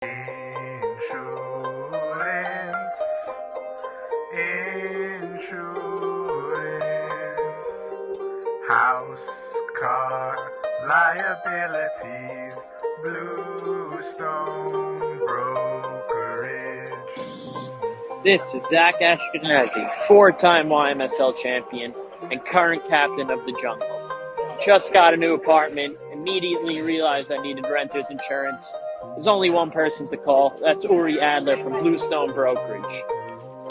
Insurance, insurance, house, car, liabilities, Bluestone Brokerage. This is Zach Ashkenazi, four-time YMSL champion and current captain of the Jungle. Just got a new apartment, immediately realized I needed renter's insurance. There's only one person to call. That's Uri Adler from Bluestone Brokerage.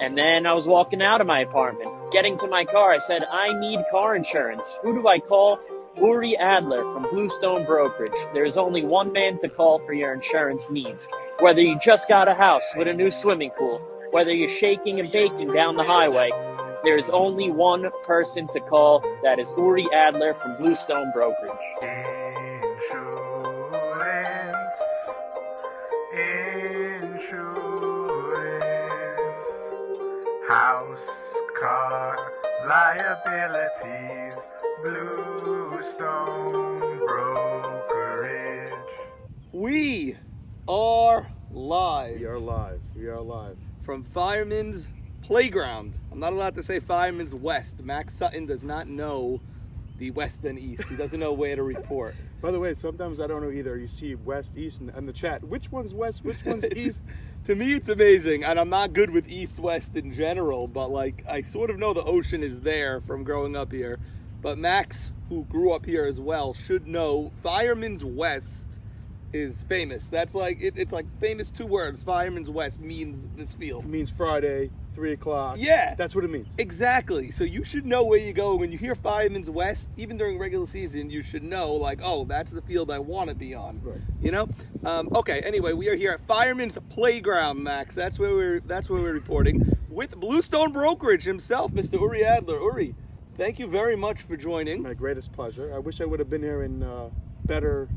And then I was walking out of my apartment. Getting to my car, I said, I need car insurance. Who do I call? Uri Adler from Bluestone Brokerage. There's only one man to call for your insurance needs. Whether you just got a house with a new swimming pool, whether you're shaking and baking down the highway, there's only one person to call. That is Uri Adler from Bluestone Brokerage. House, car, liabilities, Bluestone Brokerage. We are live. We are live. From Fireman's Playground. I'm not allowed to say Fireman's West. Max Sutton does not know the West and East. He doesn't know where to report. By the way, sometimes I don't know either. You see West, East, and the chat. Which one's West? Which one's East? To me, it's amazing, and I'm not good with East-West in general, but like I sort of know the ocean is there from growing up here. But Max, who grew up here as well, should know Fireman's West is famous. That's like it's like famous two words. Fireman's West means this field. It means Friday, 3 o'clock. Yeah. That's what it means. Exactly. So you should know where you go. When you hear Fireman's West, even during regular season, you should know, like, oh, that's the field I want to be on. Right. You know? Okay, anyway, we are here at Fireman's Playground, Max. That's where we're reporting with Bluestone Brokerage himself, Mr. Uri Adler. Uri, thank you very much for joining. My greatest pleasure. I wish I would have been here in better,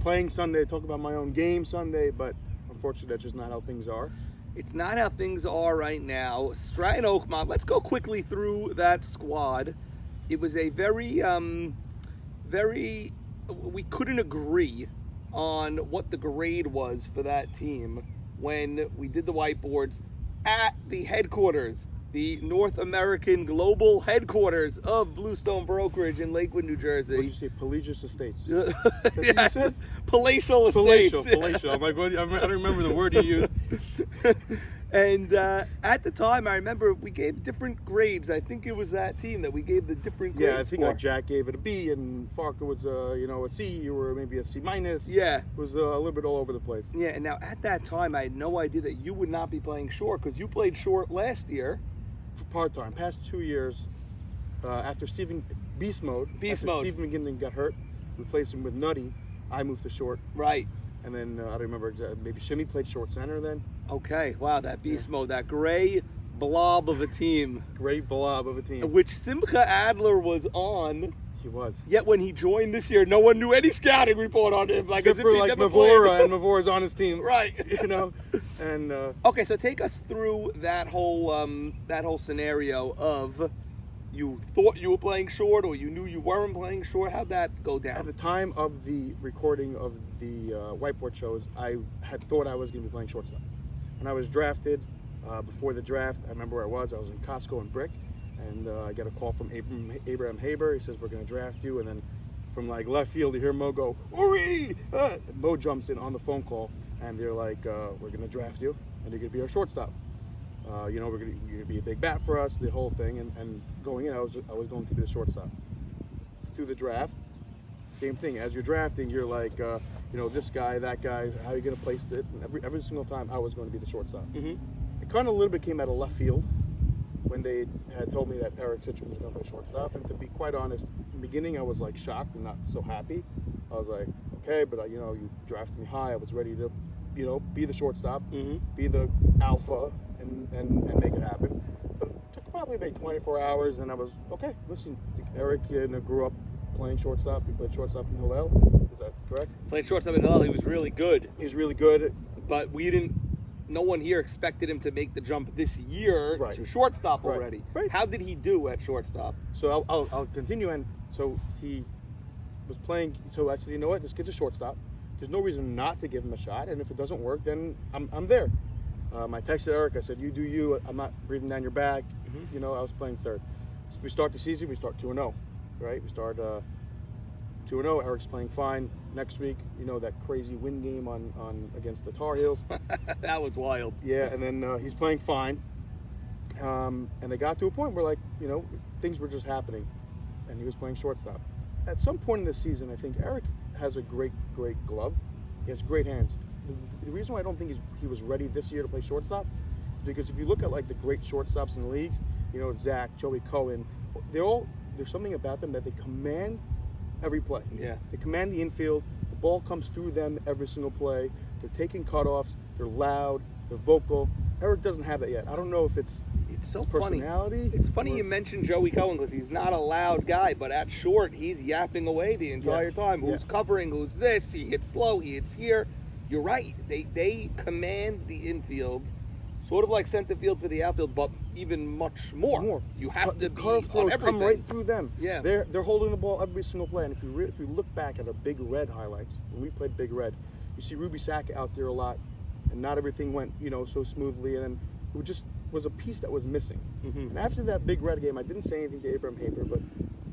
playing Sunday, talk about my own game Sunday, but unfortunately that's just not how things are. It's not how things are right now. Stratton Oakmont, let's go quickly through that squad. It was a we couldn't agree on what the grade was for that team when we did the whiteboards at the headquarters, the North American global headquarters of Bluestone Brokerage in Lakewood, New Jersey. What did you say? Pelagious Estates. Yeah, you said? Palatial Estates. Palatial. I'm like, I don't remember the word you used. And at the time, I remember we gave different grades. I think it was that team that we gave the different grades. Yeah, I think Jack gave it a B, and Farka was a C. You were maybe a C minus. Yeah, it was a little bit all over the place. Yeah, and now at that time, I had no idea that you would not be playing short because you played short last year. For part-time, past 2 years, after Stephen Beast Mode. Stephen McGinley got hurt, replaced him with Nutty. I moved to short. Right. And then I don't remember exactly. Maybe Shimmy played short center then. Okay. Wow, that Beast Mode, that gray blob of a team. Great blob of a team. Which Simcha Adler was on. He was. Yet when he joined this year, no one knew any scouting report on him. Like, except for like Mavora, and Mavora's on his team. Right. And okay, so take us through that whole scenario of you thought you were playing short or you knew you weren't playing short. How'd that go down? At the time of the recording of the whiteboard shows, I had thought I was going to be playing shortstop. When I was drafted, before the draft, I remember where I was. I was in Costco and Brick, and I got a call from Abraham Haber. He says, we're going to draft you. And then from like left field, you hear Mo go, Uri! And Mo jumps in on the phone call, and they're like, we're going to draft you, and you're going to be our shortstop. You're going to be a big bat for us, the whole thing. And going in, I was going to be the shortstop. Through the draft, same thing. As you're drafting, you're like, this guy, that guy, how are you going to place it? And every single time, I was going to be the shortstop. Mm-hmm. It kind of a little bit came out of left field when they had told me that Eric Citron was going to play shortstop. And to be quite honest, in the beginning, I was like shocked and not so happy. I was like, okay, but you drafted me high. I was ready to, be the shortstop, be the alpha, and make it happen. But it took probably maybe 24 hours, and I was, okay, listen, Eric grew up playing shortstop. He played shortstop in Hillel. Is that correct? Played shortstop in Hillel. He was really good. He's really good. But no one here expected him to make the jump this year to shortstop already. Right. How did he do at shortstop? So I'll continue. And so he was playing. So I said, you know what? This kid's a shortstop. there's no reason not to give him a shot. And if it doesn't work, then I'm there. I texted Eric. I said, "You do you. I'm not breathing down your back." Mm-hmm. You know, I was playing third. So we start the season. We start 2-0, right? We start 2-0. Eric's playing fine. Next week, you know, that crazy win game on against the Tar Heels. That was wild. Yeah, and then he's playing fine. And it got to a point where, like, you know, things were just happening, and he was playing shortstop. At some point in the season, I think Eric has a great glove. He has great hands. The reason why I don't think he was ready this year to play shortstop is because if you look at, like, the great shortstops in the leagues, you know, Zach, Joey Cohen, there's something about them that they command every play. Yeah. They command the infield. The ball comes through them every single play. They're taking cutoffs. They're loud. They're vocal. Eric doesn't have that yet. I don't know if it's so his funny. personality. It's funny you mentioned Joey Cohen because he's not a loud guy, but at short, he's yapping away the entire time. Who's covering? Who's this? He hits slow. He hits here. You're right. They command the infield, sort of like center field for the outfield, but even much more. You have to be on everything. Come right through them. Yeah. They're holding the ball every single play. And if you look back at our Big Red highlights, when we played Big Red, you see Ruby Sack out there a lot, and not everything went, you know, so smoothly. And then it just was a piece that was missing. Mm-hmm. And after that Big Red game, I didn't say anything to Abraham Haber, but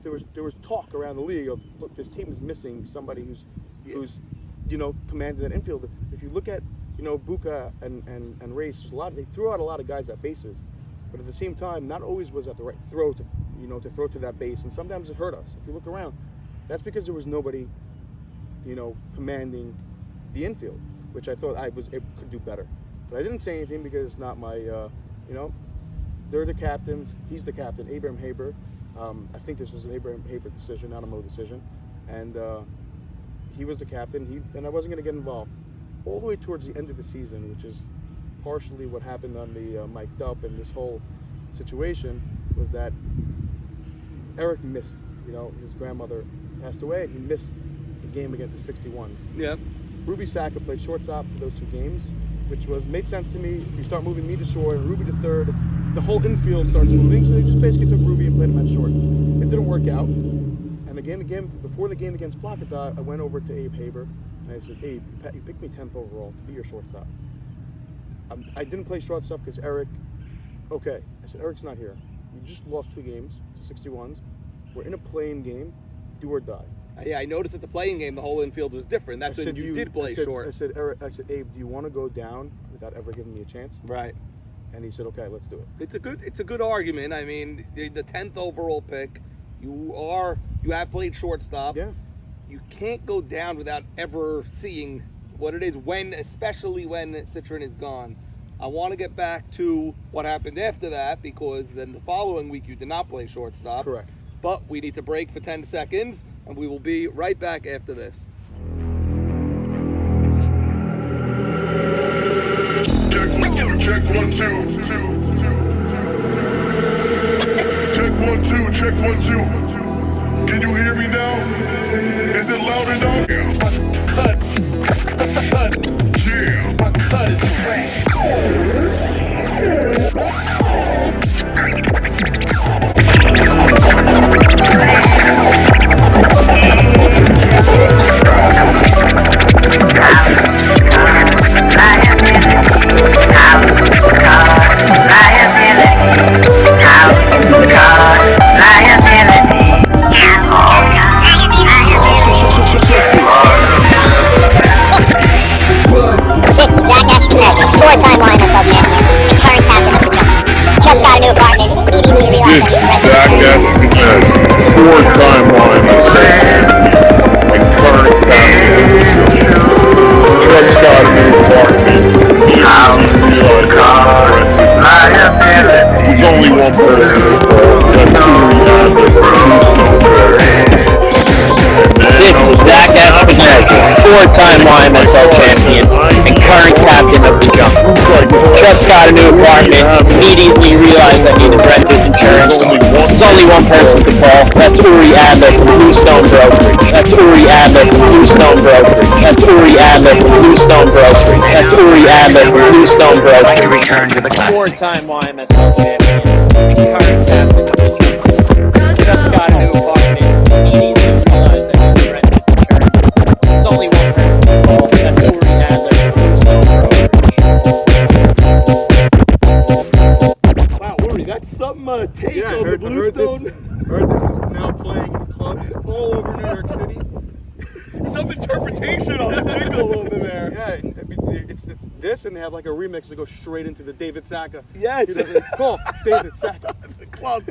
there was talk around the league of, look, this team is missing somebody who's you know, commanded that infield. If you look at, you know, Buka and Race, they threw out a lot of guys at bases, but at the same time, not always was at the right throw to throw to that base, and sometimes it hurt us. If you look around, that's because there was nobody, you know, commanding the infield, which I thought could do better. But I didn't say anything because it's not my, you know, they're the captains. He's the captain, Abraham Haber. I think this was an Abraham Haber decision, not a Mo decision, and he was the captain. And I wasn't going to get involved all the way towards the end of the season, which is partially what happened on the mic'd up and this whole situation was that Eric missed. You know, his grandmother passed away, and he missed the game against the 61s. Yep. Ruby Saka played shortstop for those two games, which made sense to me. If you start moving me to short and Ruby to third, the whole infield starts moving. So they just basically took Ruby and played him at short. It didn't work out. And again, before the game against Placata, I went over to Abe Haber and I said, Abe, you picked me 10th overall to be your shortstop. I didn't play shortstop because Eric. Okay, I said, Eric's not here. We just lost 2 games to 61s. We're in a playing game, do or die. Yeah, I noticed at the playing game the whole infield was different. That's when you did play short. I said, Eric, Abe, do you want to go down without ever giving me a chance? Right. And he said, okay, let's do it. It's a good argument. I mean, the 10th overall pick, you have played shortstop. Yeah. You can't go down without ever seeing what it is, especially when Citron is gone. I want to get back to what happened after that, because then the following week you did not play shortstop. Correct. But we need to break for 10 seconds, and we will be right back after this. Check 1 2 check 1 2. Can you hear me now? Is it loud enough? Yeah. My cut is trash. Four-time YMSL champion and current captain of the Jungle. Just got a new apartment, immediately realized that he Zach Ashkenaz, 4-time YMSL and current captain of the Jungle. Just got a new apartment, immediately realized that there's only one person involved. That's Uri Adler. This is Zach Ashkenaz, 4-time YMSL champion and current captain of the Jungle. Just got a new apartment, immediately realized I needed renter's insurance. There's only one person to call. That's Uri Adler from Bluestone Brokerage. That's Uri Adler from Bluestone Brokerage. That's Uri Adler from Bluestone Brokerage. That's Uri Adler from Bluestone Brokerage. Like to return to the classics. 4-time YMSL champion and current captain of the Jungle. Just got a new apartment, immediately realized I needed renter's insurance. There's only one person to call. it's this, and they have like a remix that goes straight into the David Sacca. Yes. You know, they call David Sacca. The club.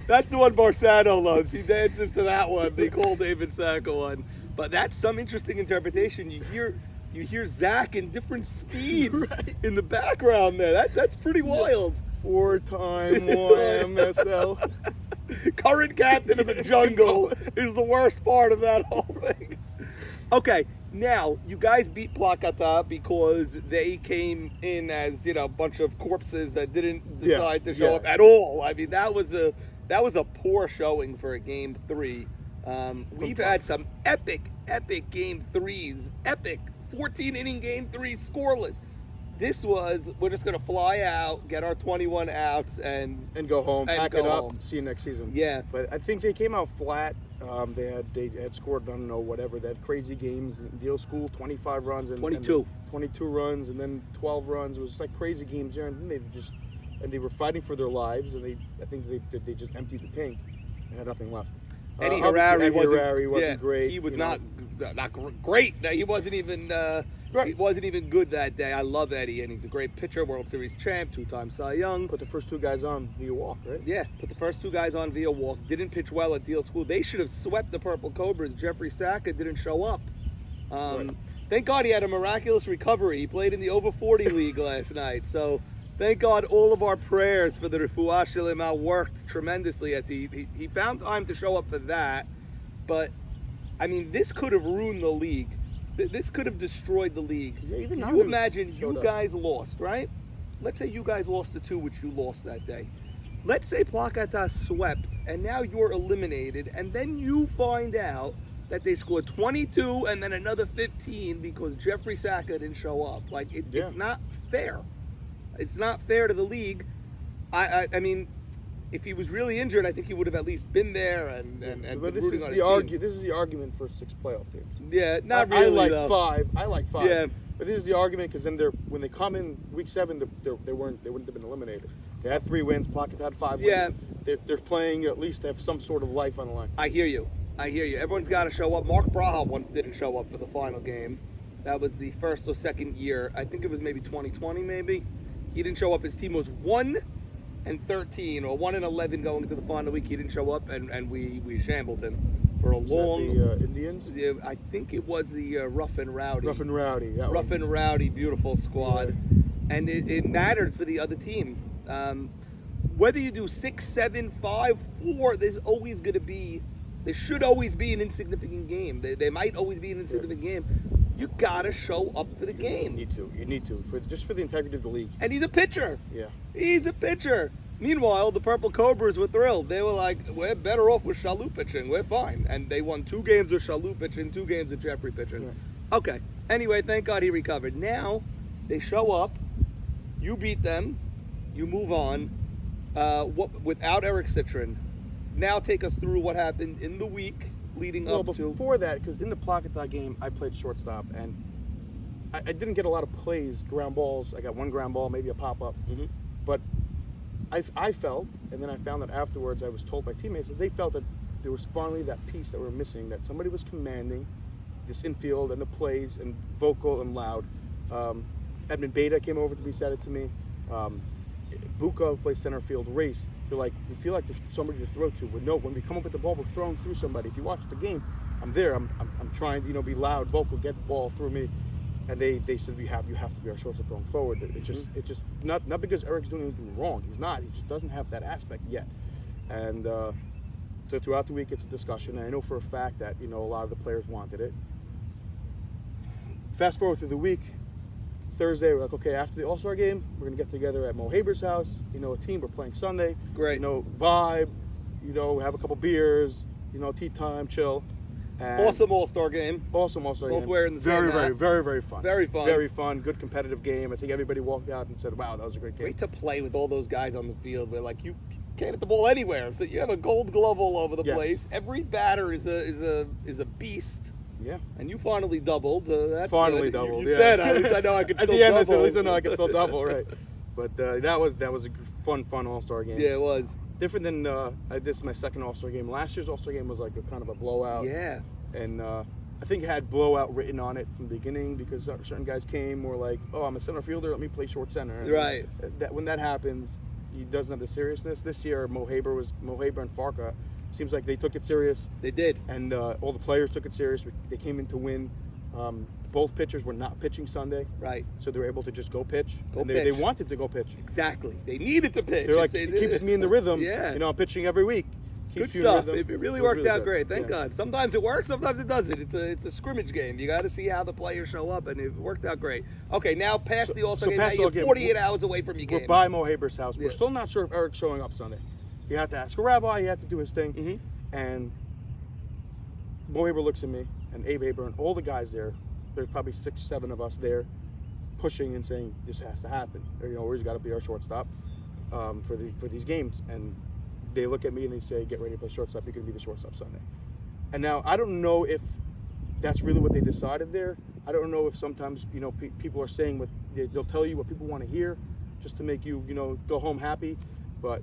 That's the one Barsano loves. He dances to that one. They call David Sacca one. But that's some interesting interpretation. You hear Zach in different speeds in the background there. That's pretty wild. 4-time YMSL. Current captain of the jungle is the worst part of that whole thing. Okay, now you guys beat Plakata because they came in as a bunch of corpses that didn't decide to show up at all. I mean that was a poor showing for a game 3. We've had some epic game 3s, epic 14-inning game 3s scoreless. This was, we're just going to fly out, get our 21 outs, and go home, pack go it up, home. see you next season. Yeah. But I think they came out flat. They had scored, I don't know, whatever. They had crazy games in Deal School, 25 runs. And 22. 22 runs, and then 12 runs. It was like crazy games there. And then they were fighting for their lives, and I think they just emptied the tank and had nothing left. Eddie Harari wasn't great. He was not great. No, he wasn't even he wasn't even good that day. I love Eddie, and he's a great pitcher, World Series champ, 2-time Cy Young. Put the first 2 guys on via walk, right? Yeah, put the first 2 guys on via walk. Didn't pitch well at Deal School. They should have swept the Purple Cobras. Jeffrey Sacca didn't show up. Thank God he had a miraculous recovery. He played in the over 40 league last night. So thank God all of our prayers for the Refuah Shlema worked tremendously as he found time to show up for that. But, I mean, this could have ruined the league. This could have destroyed the league. Yeah, even Can you imagine you guys lost, right? Let's say you guys lost the 2, which you lost that day. Let's say Plakata swept, and now you're eliminated, and then you find out that they scored 22 and then another 15 because Jeffrey Sacca didn't show up. Like, it's not fair. It's not fair to the league. I mean, if he was really injured, I think he would have at least been there and but this is the argument for 6 playoff teams. Yeah, not really. I like 5. Yeah. But this is the argument because then when they come in week 7, they wouldn't have been eliminated. They had 3 wins. Pocket had 5 wins. Yeah. They're playing at least have some sort of life on the line. I hear you. Everyone's got to show up. Mark Braha once didn't show up for the final game. That was the first or second year. I think it was maybe 2020, maybe. He didn't show up. His team was 1-13 or 1-11 going into the final week. He didn't show up, and we shambled him for a long. The Indians? Yeah, I think it was the Rough and Rowdy. Rough and Rowdy. Rough and Rowdy, beautiful squad, and it mattered for the other team. Whether you do 6, 7, 5, 4, there's always going to be. There should always be an insignificant game. There might always be an insignificant game. You gotta show up for the game. You need to, just for the integrity of the league. And he's a pitcher. Yeah. He's a pitcher. Meanwhile, the Purple Cobras were thrilled. They were like, we're better off with Shalou pitching. We're fine. And they won 2 games with Shalou pitching, 2 games with Jeffrey pitching. Yeah. Okay. Anyway, thank God he recovered. Now, they show up. You beat them. You move on. Without Eric Citron. Now take us through what happened in the week leading up to. Before that, because in the Plakata game, I played shortstop, and I didn't get a lot of plays, ground balls. I got 1 ground ball, maybe a pop-up. Mm-hmm. But I felt, and then I found that afterwards I was told by teammates that they felt that there was finally that piece that we're missing, that somebody was commanding this infield and the plays and vocal and loud. Edmund Beta came over to be said it to me. Buka, who plays center field, race. They're like, we feel like there's somebody to throw to. But no, when we come up with the ball, we're throwing through somebody. If you watch the game, I'm there. I'm trying to be loud, vocal, get the ball through me. And they said you have to be our shortstop going forward. It's just not because Eric's doing anything wrong. He's not. He just doesn't have that aspect yet. And so throughout the week, it's a discussion. And I know for a fact that a lot of the players wanted it. Fast forward through the week. Thursday, we're like, okay, after the All-Star game, we're going to get together at Mo Haber's house. A team, we're playing Sunday. Great. Vibe, have a couple beers, tea time, chill. And awesome All-Star game. Awesome All-Star game. Both wearing the same hat. Very fun. Very fun. Very fun, good competitive game. I think everybody walked out and said, wow, that was a great game. Great to play with all those guys on the field where, like, you can't hit the ball anywhere. So you have a gold glove all over the place. Every batter is a beast. Yeah. And you finally doubled. That's finally good. doubled. You said, at least I know I could still double. At the end, I said, at least I know I could still double, right. But that was a fun All-Star game. Yeah, it was. Different than, this is my second All-Star game. Last year's All-Star game was like a kind of a blowout. Yeah. And I think it had blowout written on it from the beginning because certain guys came were like, oh, I'm a center fielder, let me play short center. And Right. when that happens, he doesn't have the seriousness. This year, Mo Haber and Farka, seems like they took it serious. They did. And all the players took it serious. They came in to win. Both pitchers were not pitching Sunday. Right. So they were able to just go pitch. Go and pitch. They wanted to go pitch. Exactly. They needed to pitch. They're like, it keeps me in the rhythm. Yeah. You know, I'm pitching every week. Good Keeps you in stuff. rhythm. It really was worked out good. great. Thank Yeah. God. Sometimes it works, sometimes it doesn't. It's a scrimmage game. You got to see how the players show up, and it worked out great. Okay, now past the All-Star game. Now past the you're All-Star game, 48 hours away from your game. We're by Mo Haber's house. Yeah. We're still not sure if Eric's showing up Sunday. You have to ask a rabbi. You have to do his thing. Mhm. And Mo Haber looks at me, and Abe Haber, and all the guys there. There's probably 6, 7 of us there, pushing and saying this has to happen. Or, you know, Uri's got to be our shortstop for these games. And they look at me and they say, "Get ready to play shortstop. You're going to be the shortstop Sunday." And now I don't know if that's really what they decided there. I don't know if sometimes, you know, people are saying what they'll tell you what people want to hear, just to make you, you know, go home happy. But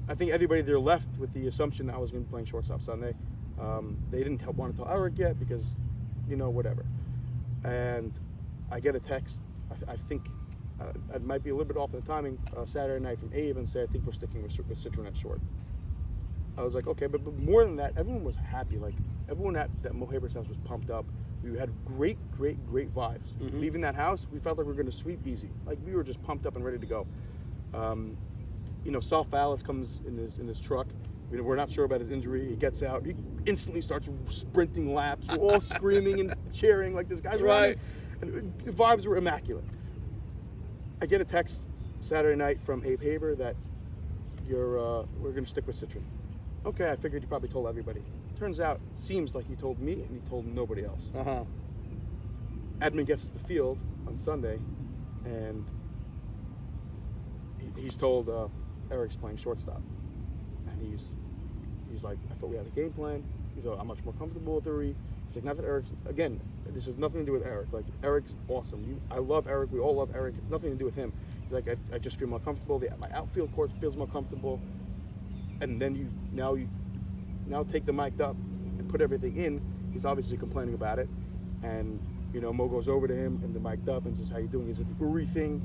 I think everybody there left with the assumption that I was going to be playing shortstop Sunday. They didn't want to tell Eric yet because, you know, whatever. And I get a text. I think it might be a little bit off in the timing. Saturday night from Abe and say, "I think we're sticking with Citron at short." I was like, okay, but more than that, everyone was happy. Like everyone at Mo Haber's house was pumped up. We had great vibes. Mhm. Leaving that house, we felt like we were going to sweep easy. Like we were just pumped up and ready to go. You know, Sal Fallis comes in his truck. You know, we're not sure about his injury. He gets out. He instantly starts sprinting laps. We're all screaming and cheering like this guy's Right. running. And the vibes were immaculate. I get a text Saturday night from Abe Haber that we're going to stick with Citron. Okay, I figured he probably told everybody. Turns out, it seems like he told me and he told nobody else. Uh-huh. Admin gets to the field on Sunday, and he's told Eric's playing shortstop. And he's like, I thought we had a game plan. He's like, I'm much more comfortable with Uri. He's like, not that Eric's, again, this has nothing to do with Eric. Like, Eric's awesome. I love Eric. We all love Eric. It's nothing to do with him. He's like, I just feel more comfortable. My outfield court feels more comfortable. And then you now take the mic up and put everything in. He's obviously complaining about it. And, you know, Mo goes over to him and the mic'd up and says, how you doing? Is it the Uri thing?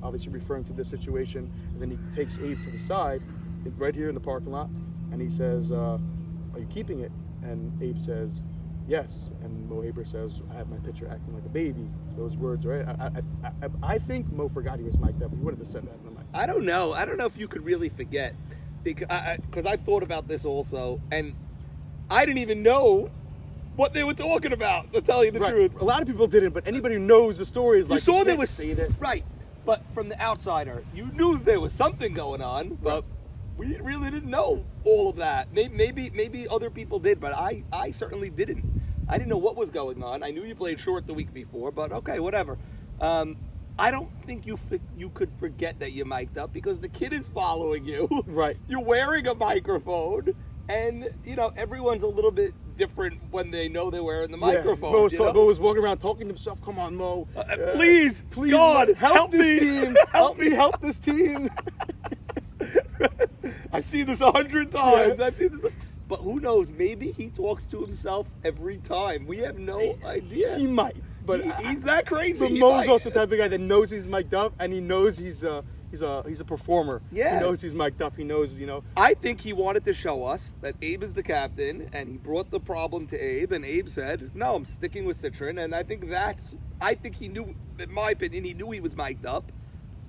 Obviously referring to this situation. And then he takes Abe to the side, right here in the parking lot. And he says, are you keeping it? And Abe says, yes. And Mo Haber says, I have my pitcher acting like a baby. Those words, right? I think Mo forgot he was mic'd up. He wouldn't have said that in the mic. I don't know. I don't know if you could really forget. Because I've thought about this also. And I didn't even know what they were talking about, to tell you the truth. A lot of people didn't, but anybody who knows the story is You like, saw you there can't was say that. right, but from the outsider, you knew there was something going on, but we really didn't know all of that. Maybe other people did, but I certainly didn't. I didn't know what was going on. I knew you played short the week before, but okay, whatever. I don't think you could forget that you mic'd up because the kid is following you. Right. You're wearing a microphone, and you know everyone's a little bit different when they know they're wearing the microphone. Mo was walking around talking to himself. Come on, Mo. Please, God, help this me. team. Help this team. I've seen this 100 times. Yeah. I've seen this, but who knows? Maybe he talks to himself every time. We have no idea. He might, but he's that crazy. But Mo's also the type of guy that knows he's mic'd up, and he knows he's a performer. Yeah. He knows he's mic'd up. He knows, you know. I think he wanted to show us that Abe is the captain, and he brought the problem to Abe, and Abe said, "No, I'm sticking with Citron." And I think he knew, in my opinion, he knew he was mic'd up,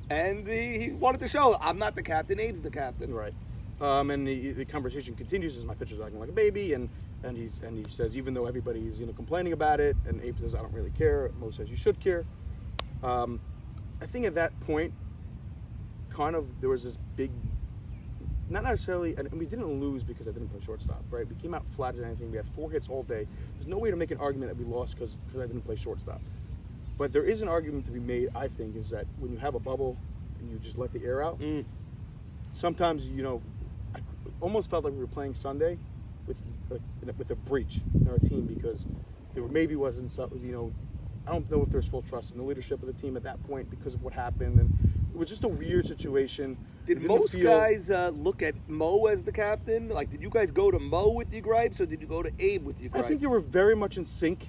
and he wanted to show, I'm not the captain, Abe's the captain. Right. And the conversation continues as my pitcher's acting like a baby, and he says, even though everybody's, you know, complaining about it, and Abe says, I don't really care. Mo says, you should care. I think at that point, kind of there was this big, not necessarily, and we didn't lose because I didn't play shortstop, right? We came out flat as anything. We had 4 hits all day. There's no way to make an argument that we lost because I didn't play shortstop. But there is an argument to be made, I think, is that when you have a bubble and you just let the air out, sometimes, you know, I almost felt like we were playing Sunday with a breach in our team because there maybe wasn't, you know, I don't know if there's full trust in the leadership of the team at that point because of what happened, and it was just a weird situation. Did most guys look at Mo as the captain? Like, did you guys go to Mo with your gripes, or did you go to Abe with your gripes? I think they were very much in sync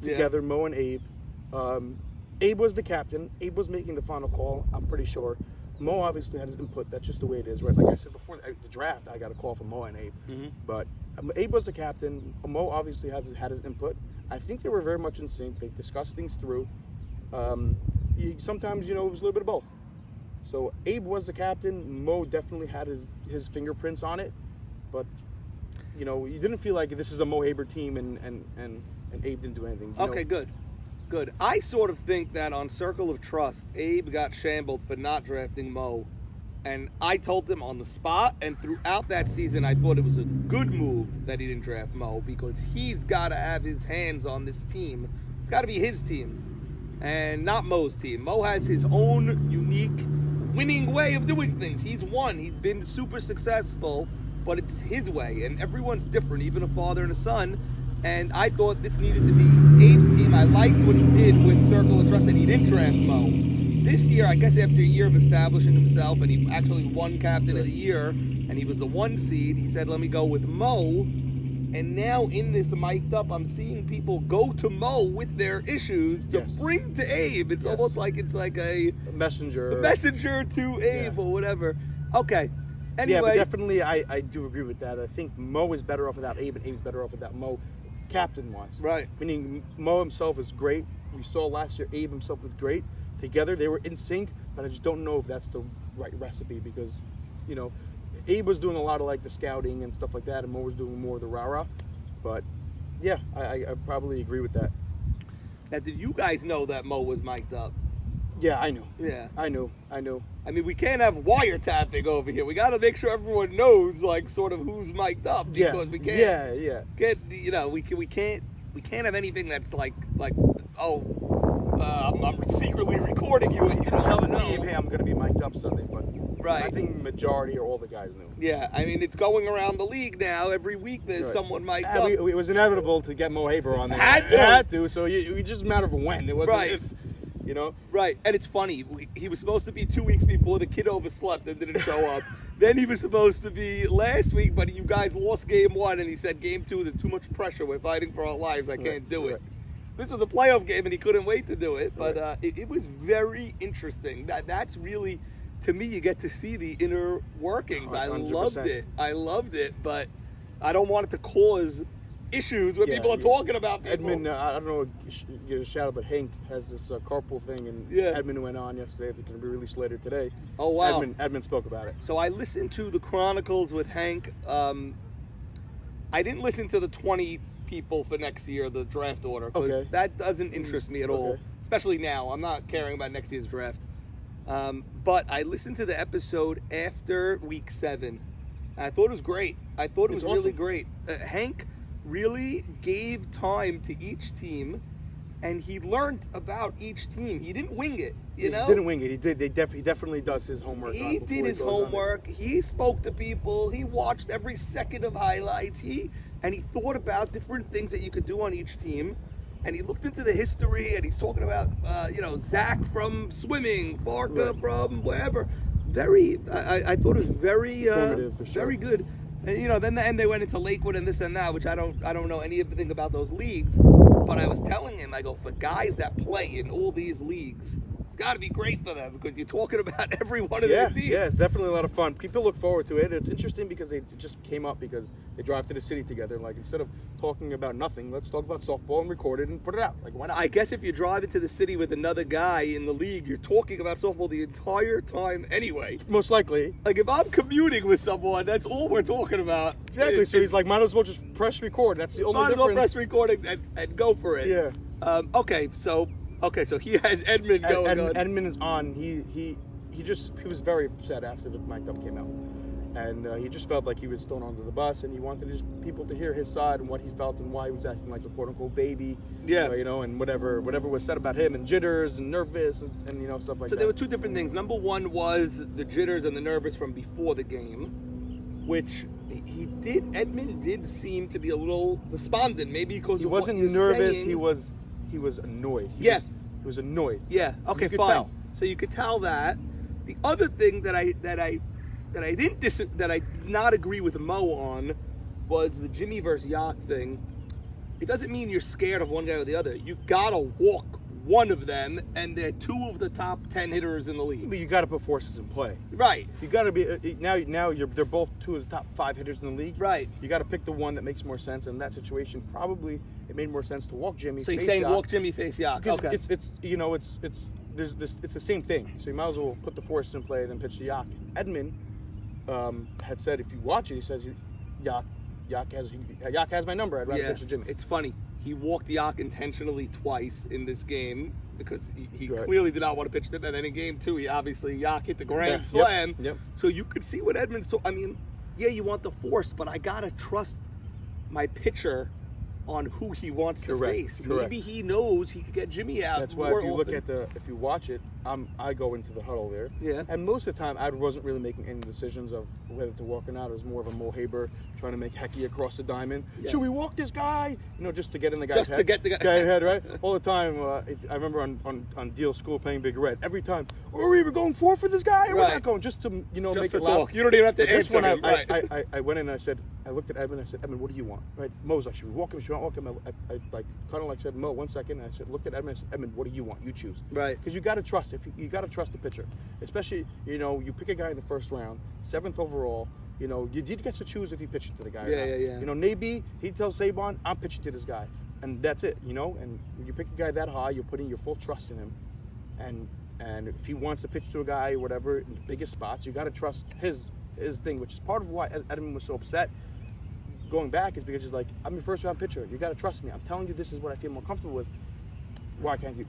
together, Mo and Abe. Abe was the captain. Abe was making the final call, I'm pretty sure. Mo obviously had his input. That's just the way it is, right? Like I said before the draft, I got a call from Mo and Abe. But Abe was the captain. Mo obviously had his input. I think they were very much in sync. They discussed things through. Sometimes, it was a little bit of both. So Abe was the captain. Mo definitely had his fingerprints on it. But, you didn't feel like this is a Mo Haber team and Abe didn't do anything. Okay, good. Good. I sort of think that on Circle of Trust, Abe got shambled for not drafting Mo. And I told him on the spot, and throughout that season, I thought it was a good move that he didn't draft Mo, because he's got to have his hands on this team. It's got to be his team, and not Mo's team. Mo has his own unique winning way of doing things. He's won. He's been super successful, but it's his way, and everyone's different, even a father and a son. And I thought this needed to be Abe's team. I liked what he did with Circle of Trust, and he didn't draft Mo. This year, I guess after a year of establishing himself, and he actually won Captain of the Year, and he was the 1 seed, he said, let me go with Mo. And now in this mic'd up, I'm seeing people go to Mo with their issues to bring to Abe. It's almost like it's like a messenger to Abe or whatever. Okay. Anyway. Yeah, but definitely I do agree with that. I think Mo is better off without Abe, and Abe's better off without Mo, captain-wise. Right. Meaning Mo himself is great. We saw last year Abe himself was great. Together, they were in sync, but I just don't know if that's the right recipe because, Abe was doing a lot of like the scouting and stuff like that, and Mo was doing more of the rah-rah. But yeah, I probably agree with that. Now, did you guys know that Mo was mic'd up? Yeah, I knew. Yeah. I knew. I mean, we can't have wiretapping over here. We got to make sure everyone knows, like, sort of who's mic'd up because we can't. Yeah. We can't have anything that's like I'm secretly recording you and you don't tell the know. team, hey, I'm going to be mic'd up Sunday, but right. I think majority or all the guys knew. Yeah, I mean, it's going around the league now. Every week there's someone mic'd up. It was inevitable to get Mo Haber on there. Had to. So it just a matter of when. It wasn't if, Right, and it's funny. He was supposed to be 2 weeks before. The kid overslept and didn't show up. Then he was supposed to be last week, but you guys lost game 1, and he said game 2, there's too much pressure. We're fighting for our lives. I can't do it. This was a playoff game, and he couldn't wait to do it. But it was very interesting. That's really, to me, you get to see the inner workings. 100%. I loved it, but I don't want it to cause issues where people are talking about people. Edmund, I don't know, give a shout out, but Hank has this carpool thing, and Edmund went on yesterday. It's going to be released later today. Oh, wow. Edmund spoke about it. So I listened to the Chronicles with Hank. I didn't listen to the 20 people for next year, the draft order, because that doesn't interest me at all, especially now. I'm not caring about next year's draft. But I listened to the episode after week 7. I thought it was great. I thought it was really great. Hank really gave time to each team, and he learned about each team. He didn't wing it, He didn't wing it. He did. He definitely does his homework. He did his homework. He spoke to people. He watched every second of highlights. And he thought about different things that you could do on each team. And he looked into the history, and he's talking about, Zach from swimming, Barca from wherever. I thought it was very, informative, for sure. very good. And then they went into Lakewood and this and that, which I don't know anything about those leagues. But I was telling him, I go, for guys that play in all these leagues, it's got to be great for them because you're talking about every one of their teams. Yeah, it's definitely a lot of fun. People look forward to it. It's interesting because they just came up because they drive to the city together. Like, instead of talking about nothing, let's talk about softball and record it and put it out. Like, why not? I guess if you drive into the city with another guy in the league, you're talking about softball the entire time anyway. Most likely. Like, if I'm commuting with someone, that's all we're talking about. Exactly. So he's like, might as well just press record. That's the only difference. Might as well press record and go for it. Yeah. So he has Edmund going on. Edmund is on. He was very upset after the mic'd up came out, and he just felt like he was thrown under the bus, and he wanted just people to hear his side and what he felt and why he was acting like a quote unquote baby. Yeah. And whatever was said about him and jitters and nervous and stuff like that. So there were two different things. Number one was the jitters and the nervous from before the game, which Edmund did seem to be a little despondent, maybe because he wasn't nervous. He was annoyed. He was annoyed. Yeah. Okay. Fine. Tell. So you could tell that. The other thing that I did not agree with Mo on was the Jimmy versus Yacht thing. it doesn't mean you're scared of one guy or the other. You gotta walk one of them, and they're 2 of the top 10 hitters in the league. But you got to put forces in play. Right. You got to be now. They're both 2 of the top 5 hitters in the league. Right. You got to pick the one that makes more sense. And in that situation, probably it made more sense to walk Jimmy. So you're face saying Yak. walk Jimmy, face Yak. Because Okay. it's the same thing. So you might as well put the forces in play and then pitch to Yak. Edmund had said if you watch it, he says Yak has my number. I'd rather pitch to Jimmy. It's funny. He walked Yak intentionally twice in this game because he Right. clearly did not want to pitch to him. And then in game 2, Yak hit the grand Yeah, slam. yep. So you could see what Edmonds told. I mean, yeah, you want the force, but I gotta trust my pitcher on who he wants to face. Correct. Maybe he knows he could get Jimmy out. That's why more if you look often. at if you watch it, I go into the huddle there. Yeah. And most of the time, I wasn't really making any decisions of whether to walk or not. It was more of a Mo Haber trying to make Hecky across the diamond. Yeah. Should we walk this guy? Just to get in the guy's Just head. to get the guy- head, right? All the time. I remember on Deal School playing Big Red. Every time, Uri, we're going 4 for this guy. Or we're Right. not going just to Just make to it loud. talk. You don't even have to But this answer one, him, right. I went in and I looked at Edmund. I said, Edmund, what do you want? Right? Mo was like, should we walk him? Should we not walk him? I kind of said, Mo, 1 second. And I said, looked at Edmund. I said, Edmund, what do you want? You choose. Right. Because you got to trust. You got to trust the pitcher, especially you pick a guy in the first round, 7th overall. You get to choose if you pitch to the guy. Yeah, or not. yeah. Nabi, he tells Saban, I'm pitching to this guy, and that's it. And when you pick a guy that high, you're putting your full trust in him, and if he wants to pitch to a guy or whatever in the biggest spots, you got to trust his thing, which is part of why Edmund was so upset. Going back is because he's like, I'm your first round pitcher. You got to trust me. I'm telling you, this is what I feel more comfortable with. Why can't you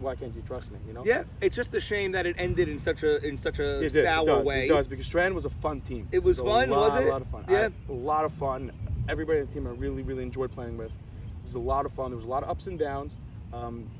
trust me? Yeah, it's just a shame that it ended in such a It sour does, way. It does, because Stratton was a fun team. It was fun, was it? A lot of fun. Yeah. A lot of fun. Everybody on the team I really, really enjoyed playing with. It was a lot of fun. There was a lot of ups and downs.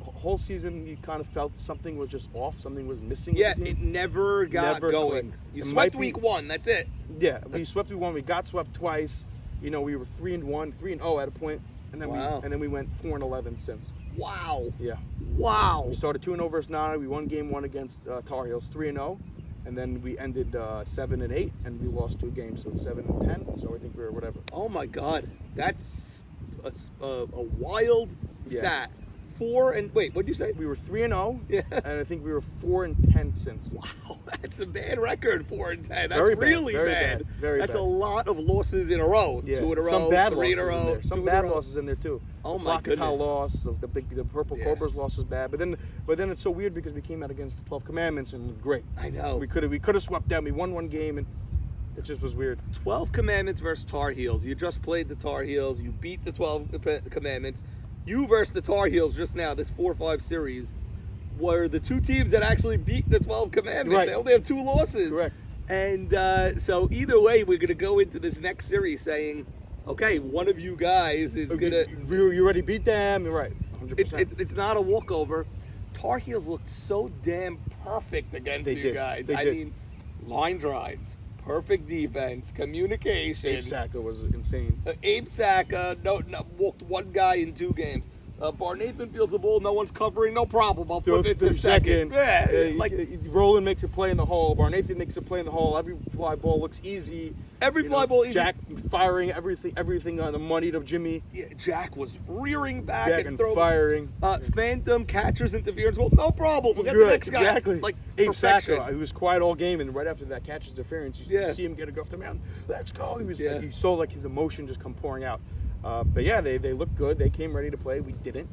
Whole season, you kind of felt something was just off. Something was missing. Yeah, with the team. it never got Never going. clicked. You It swept might be- week 1. That's it. Yeah, we swept week 1. We got swept twice. We were 3-1, 3-0 at a point, and then Wow. we went 4-11 since. Wow. Yeah. Wow. We started 2-0 versus Nana. We won game 1 against Tar Heels, 3-0, and then we ended 7-8, and we lost 2 games, so 7-10. So I think we were whatever. Oh my God, that's a wild Yeah. stat. 4 and wait, what did you say? We were 3-0, Yeah. and I think we were 4-10 since. Wow, that's a bad record. 4 and 10. That's Very bad, really very bad. bad, very That's bad. a lot of losses in a row. Yeah. 2 in a row. Some bad 3 losses in a row. in there. Some 2 in a bad row. losses in there too. Oh the my Flaccatal goodness. loss, the Purple Yeah. Cobras loss was bad, but then it's so weird because we came out against the 12 Commandments and looked great. I know. We could have swept them. We won 1 game, and it just was weird. 12 Commandments versus Tar Heels. You just played the Tar Heels. You beat the 12 Commandments. You versus the Tar Heels just now, this 4-5 series, were the 2 teams that actually beat the 12 Commandments. Right. They only have 2 losses. Correct. And so either way, we're going to go into this next series saying, okay, one of you guys is going to... You already beat them. You're right. 100%. It's not a walkover. Tar Heels looked so damn perfect against They you did. guys. They I did. mean, line drives, perfect defense, communication. Abe Saka was insane. Abe Saka walked 1 guy in 2 games. Barnathan fields the ball, no one's covering, no problem. I'll flip it to second. Yeah, like Roland makes a play in the hole. Barnathan makes a play in the hole. Every fly ball looks easy. Every fly ball easy. Jack firing everything on the money to Jimmy. Yeah, Jack was rearing back Jack and and throwing. firing. Phantom catcher's interference. Well, no problem. We'll get the next guy. Exactly. Like Abe perfection. Saka, he was quiet all game, and right after that catcher's interference, you Yeah. see him get a go off the mound. Let's go. He was Yeah. you saw like his emotion just come pouring out. But yeah, they looked good. They came ready to play. We didn't.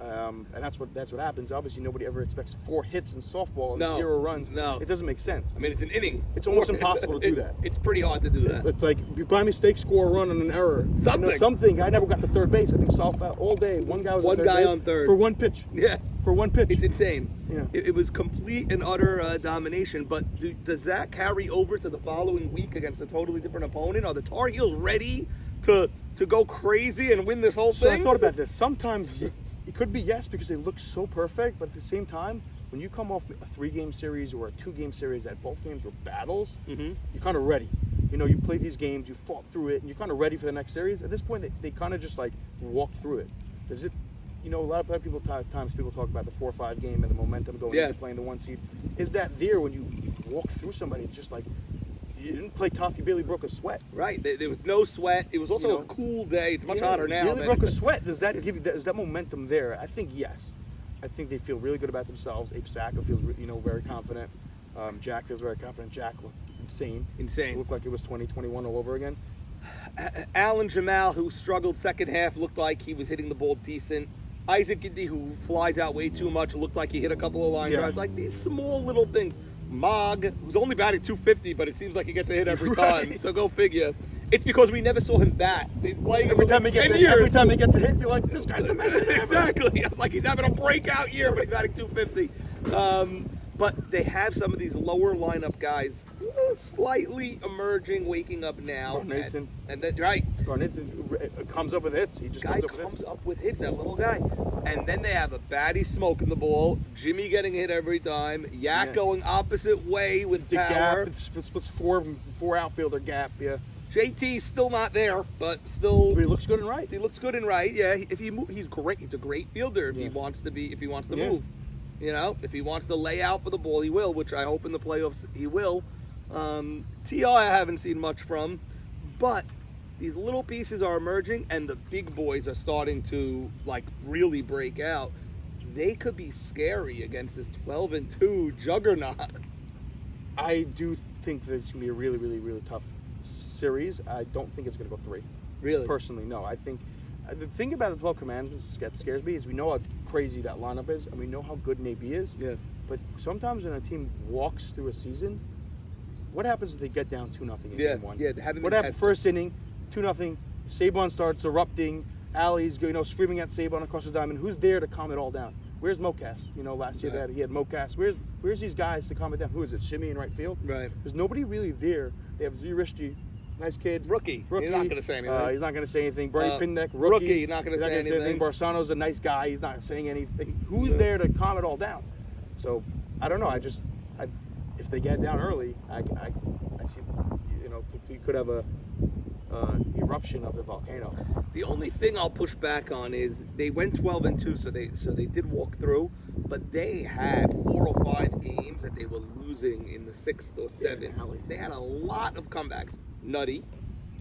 And that's what happens. Obviously, nobody ever expects 4 hits in softball and No. 0 runs. No. It doesn't make sense. I mean, it's an inning. It's almost impossible to do that. It's pretty hard to do that. It's like by mistake score a run on an error. Something. Something. I never got to third base. I think South out all day. One guy was One on third guy base on third. for 1 pitch. Yeah. For 1 pitch. It's insane. Yeah. It was complete and utter domination. But does that carry over to the following week against a totally different opponent? Are the Tar Heels ready to go crazy and win this whole So thing? I thought about this. Sometimes it could be yes because they look so perfect, but at the same time, when you come off a 3-game series or a 2-game series that both games were battles, you're kind of ready. You played these games, you fought through it, and you're kind of ready for the next series. At this point, they kind of just like walk through it. Does it? A lot of people talk about the 4-5 game and the momentum going into playing the 1 seed. Is that there when you walk through somebody? It's just like you didn't play tough. You barely broke a sweat. Right. There was no sweat. It was also a cool day. It's much hotter now. You really broke a sweat. Does that give you? Is that momentum there? I think yes. I think they feel really good about themselves. Abe Sacco feels very confident. Jack feels very confident. Jack looked insane. It looked like it was 2021 all over again. Alan Jamal, who struggled second half, looked like he was hitting the ball decent. Isaac Indy, who flies out way too much, looked like he hit a couple of line drives. Like these small little things. Mog, who's only batting 250, but it seems like he gets a hit every time. So go figure. It's because we never saw him bat. He's playing every time he gets a hit, you're like, this guy's the best hitter ever. Exactly. Like he's having a breakout year, but he's batting 250. But they have some of these lower lineup guys slightly emerging, waking up now. Nathan. And then, right. Nathan comes up with hits. He just comes up with hits, that little guy. And then they have a baddie smoking the ball, Jimmy getting hit every time, Yak going opposite way with the power. Gap. It's four outfielder gap, yeah. JT's still not there, but still. But he looks good and right. He looks good and right. Yeah, if he he's great. He's a great fielder if he wants to move. You know, if he wants to lay out for the ball, he will. Which I hope in the playoffs he will. T.I. I haven't seen much from, but these little pieces are emerging, and the big boys are starting to like really break out. They could be scary against this 12-2 juggernaut. I do think that it's gonna be a really, really, really tough series. I don't think it's going to go 3. Really? Personally, no. I think the thing about the 12 commandments that scares me is we know how crazy that lineup is, and we know how good Navy is. Yeah. But sometimes when a team walks through a season, what happens if they get down 2-0 in game 1? Yeah. What happened first inning, 2-0, Saban starts erupting, Allie's screaming at Saban across the diamond. Who's there to calm it all down? Where's Mocas? Last year he had Mocas. Where's these guys to calm it down? Who is it? Shimmy in right field? Right. There's nobody really there. They have Zurishji, nice kid. Rookie. He's not going to say anything. He's not going to say anything. Bernie Pindeck, rookie. He's not going to say anything. Barsano's a nice guy. He's not saying anything. Who's there to calm it all down? So I don't know. If they get down early, I see. You could have a eruption of the volcano. The only thing I'll push back on is they went 12-2, so they did walk through, but they had 4 or 5 games that they were losing in the 6th or 7th. Yeah, they had a lot of comebacks. Nutty,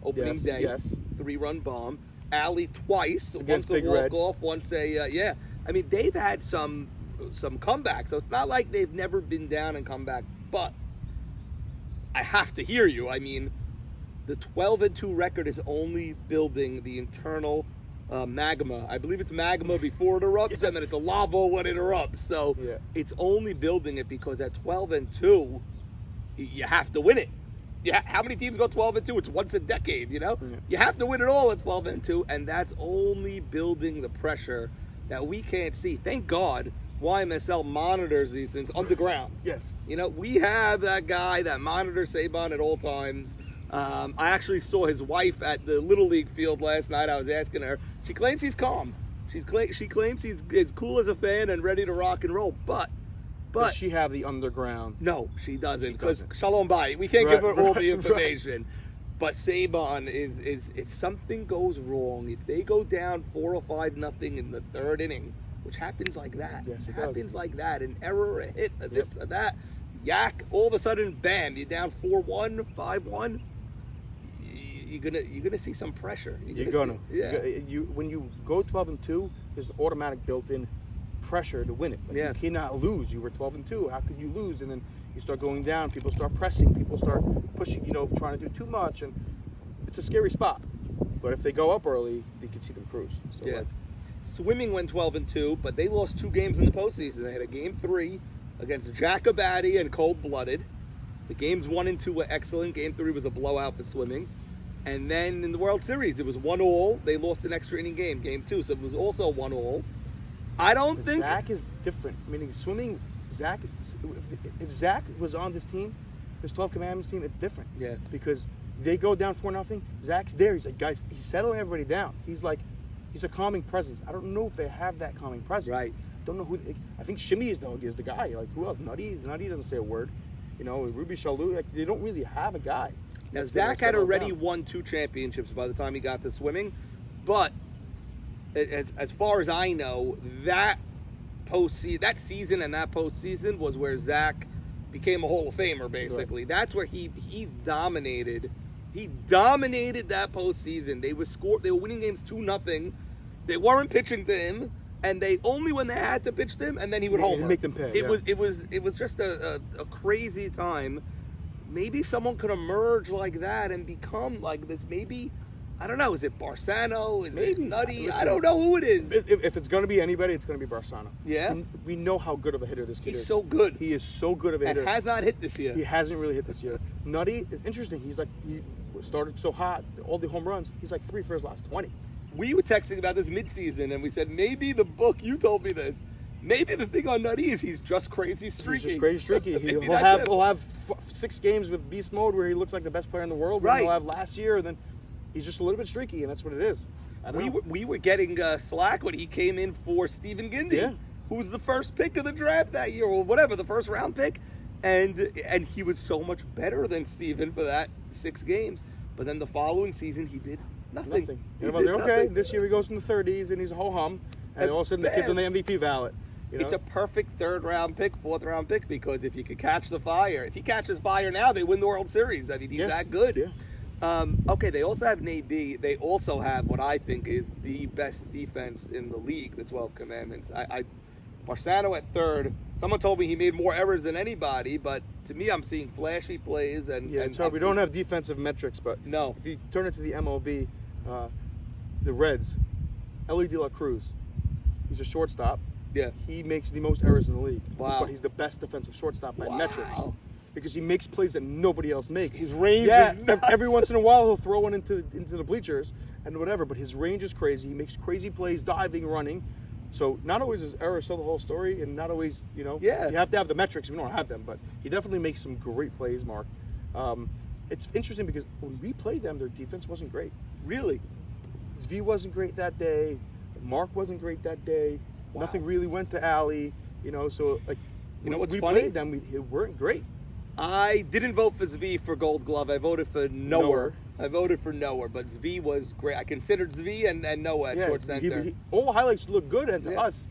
opening day, 3-run bomb. Alley twice, against once a Big Red. walk-off, once a I mean, they've had some comebacks, so it's not like they've never been down and come back. But I have to hear you. I mean, the 12-2 record is only building the internal magma. I believe it's magma before it erupts, and then it's a lava when it erupts. So it's only building it because at 12-2, you have to win it. How many teams go 12-2? It's once a decade, You have to win it all at 12-2, and that's only building the pressure that we can't see. Thank God YMSL monitors these things underground. Yes. We have that guy that monitors Saban at all times. I actually saw his wife at the Little League field last night. I was asking her. She claims he's calm. She claims he's as cool as a fan and ready to rock and roll. But does she have the underground? No, she doesn't. Because Shalom Bayit. We can't give her all the information. But Saban is if something goes wrong, if they go down 4 or 5-0 in the 3rd inning, which happens like that. Yes, it happens does. Like that. An error, a hit, a this, a that. Yak, all of a sudden, bam, you're down 4-1, 5-1. You're gonna see some pressure. When you go 12-2, there's an automatic built-in pressure to win it. You cannot lose. You were 12-2. How could you lose? And then you start going down. People start pressing. People start pushing. Trying to do too much, and it's a scary spot. But if they go up early, you can see them cruise. So Swimming went 12-2, but they lost 2 games in the postseason. They had a game 3 against Jacobati and Cold Blooded. The games 1 and 2 were excellent. Game 3 was a blowout for Swimming. And then in the World Series, it was 1-1. They lost an extra inning game, game 2, so it was also 1-1. I don't think Zach is different. Meaning Swimming, Zach is. If Zach was on this team, this 12 Commandments team, it's different. Yeah. Because they go down 4-0. Zach's there. He's like, guys, he's settling everybody down. He's a calming presence. I don't know if they have that calming presence. Right. Don't know who. I think Shimmy is the guy. Like, who else? Nutty doesn't say a word. Ruby Shalou. They don't really have a guy. Now, Zach had already won 2 championships by the time he got to Swimming, but as far as I know, that season and that postseason was where Zach became a Hall of Famer, basically. That's where he dominated. He dominated that postseason. They were winning games 2-0. They weren't pitching to him, and they only when they had to pitch to him, and then he would homer. Make them pay. It was just a crazy time. Maybe someone could emerge like that and become like this. Maybe, I don't know. Is it Barsano? Is it Nutty? Listen, I don't know who it is. If it's going to be anybody, it's going to be Barsano. Yeah? And we know how good of a hitter this kid is. He's so good. He is so good of a hitter. And has not hit this year. He hasn't really hit this year. Nutty, it's interesting. He started so hot, all the home runs. He's like 3 for his last 20. We were texting about this midseason, and we said maybe the book, you told me this, maybe the thing on Nutty is he's just crazy streaky. He's just crazy streaky. He'll have 6 games with beast mode where he looks like the best player in the world. Right. He'll have last year, and then he's just a little bit streaky, and that's what it is. We were getting slack when he came in for Stephen Gindy, who was the first pick of the draft that year, or whatever, the first round pick, and he was so much better than Stephen for that 6 games. But then the following season, he did nothing. This year he goes from the 30s, and he's a ho-hum, and all of a sudden the kid's on the MVP ballot. It's a perfect 3rd round pick, 4th round pick, because if you could catch the fire, if he catches fire now, they win the World Series. I mean, he's that good. Yeah. They also have Nate B. They also have what I think is the best defense in the league, the 12 Commandments. Barsano at 3rd. Someone told me he made more errors than anybody, but to me, I'm seeing flashy plays. We don't have defensive metrics, but no. If you turn it to the MLB, the Reds, Ellie De La Cruz, he's a shortstop. Yeah. He makes the most errors in the league. Wow. But he's the best defensive shortstop by metrics. Because he makes plays that nobody else makes. His range is nuts. Every once in a while he'll throw one into the bleachers and whatever, but his range is crazy. He makes crazy plays, diving, running. So not always is errors tell the whole story, and not always, you have to have the metrics. We don't have them, but he definitely makes some great plays, Mark. It's interesting because when we played them, their defense wasn't great. Really? Zvi wasn't great that day. Mark wasn't great that day. Wow. Nothing really went to Allie, so like, what's we funny? played them, we weren't great. I didn't vote for Zvi for Gold Glove. I voted for Noah. I voted for Noah, but Zvi was great. I considered Zvi and Noah at short center. All the highlights look good, and to us,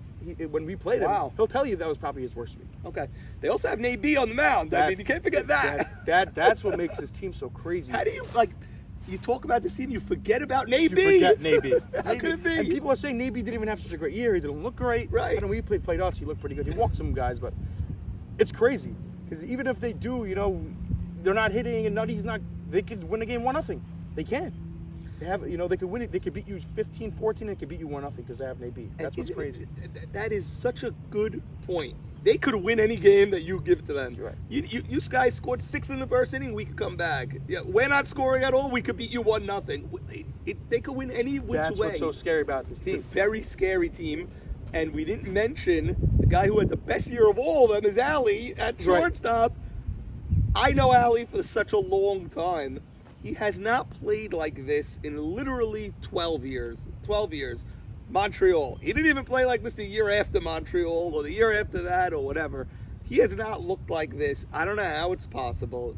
when we played him, he'll tell you that was probably his worst week. Okay. They also have Nate B on the mound. You can't forget that. That's what makes his team so crazy. How do you, you talk about this team, you forget about Nate B? You forget Nate B. How could it be? And people are saying Nate B didn't even have such a great year. He didn't look great. Right. And when he played us, he looked pretty good. He walked some guys, but it's crazy. Because even if they do, they're not hitting and Nutty's not, they could win a game 1-0. They can. They have, they could win it. They could beat you 15-14 and they could beat you 1-0 because they have Nate B. That's what's crazy. That is such a good point. They could win any game that you give to them. Right. You guys scored 6 in the first inning, we could come back. Yeah, we're not scoring at all, we could beat you 1-0. They could win any which way. That's what's so scary about this team. It's a very scary team. And we didn't mention the guy who had the best year of all of them is Allie at shortstop. Right. I know Allie for such a long time. He has not played like this in literally 12 years. 12 years. Montreal. He didn't even play like this the year after Montreal or the year after that or whatever. He has not looked like this. I don't know how it's possible.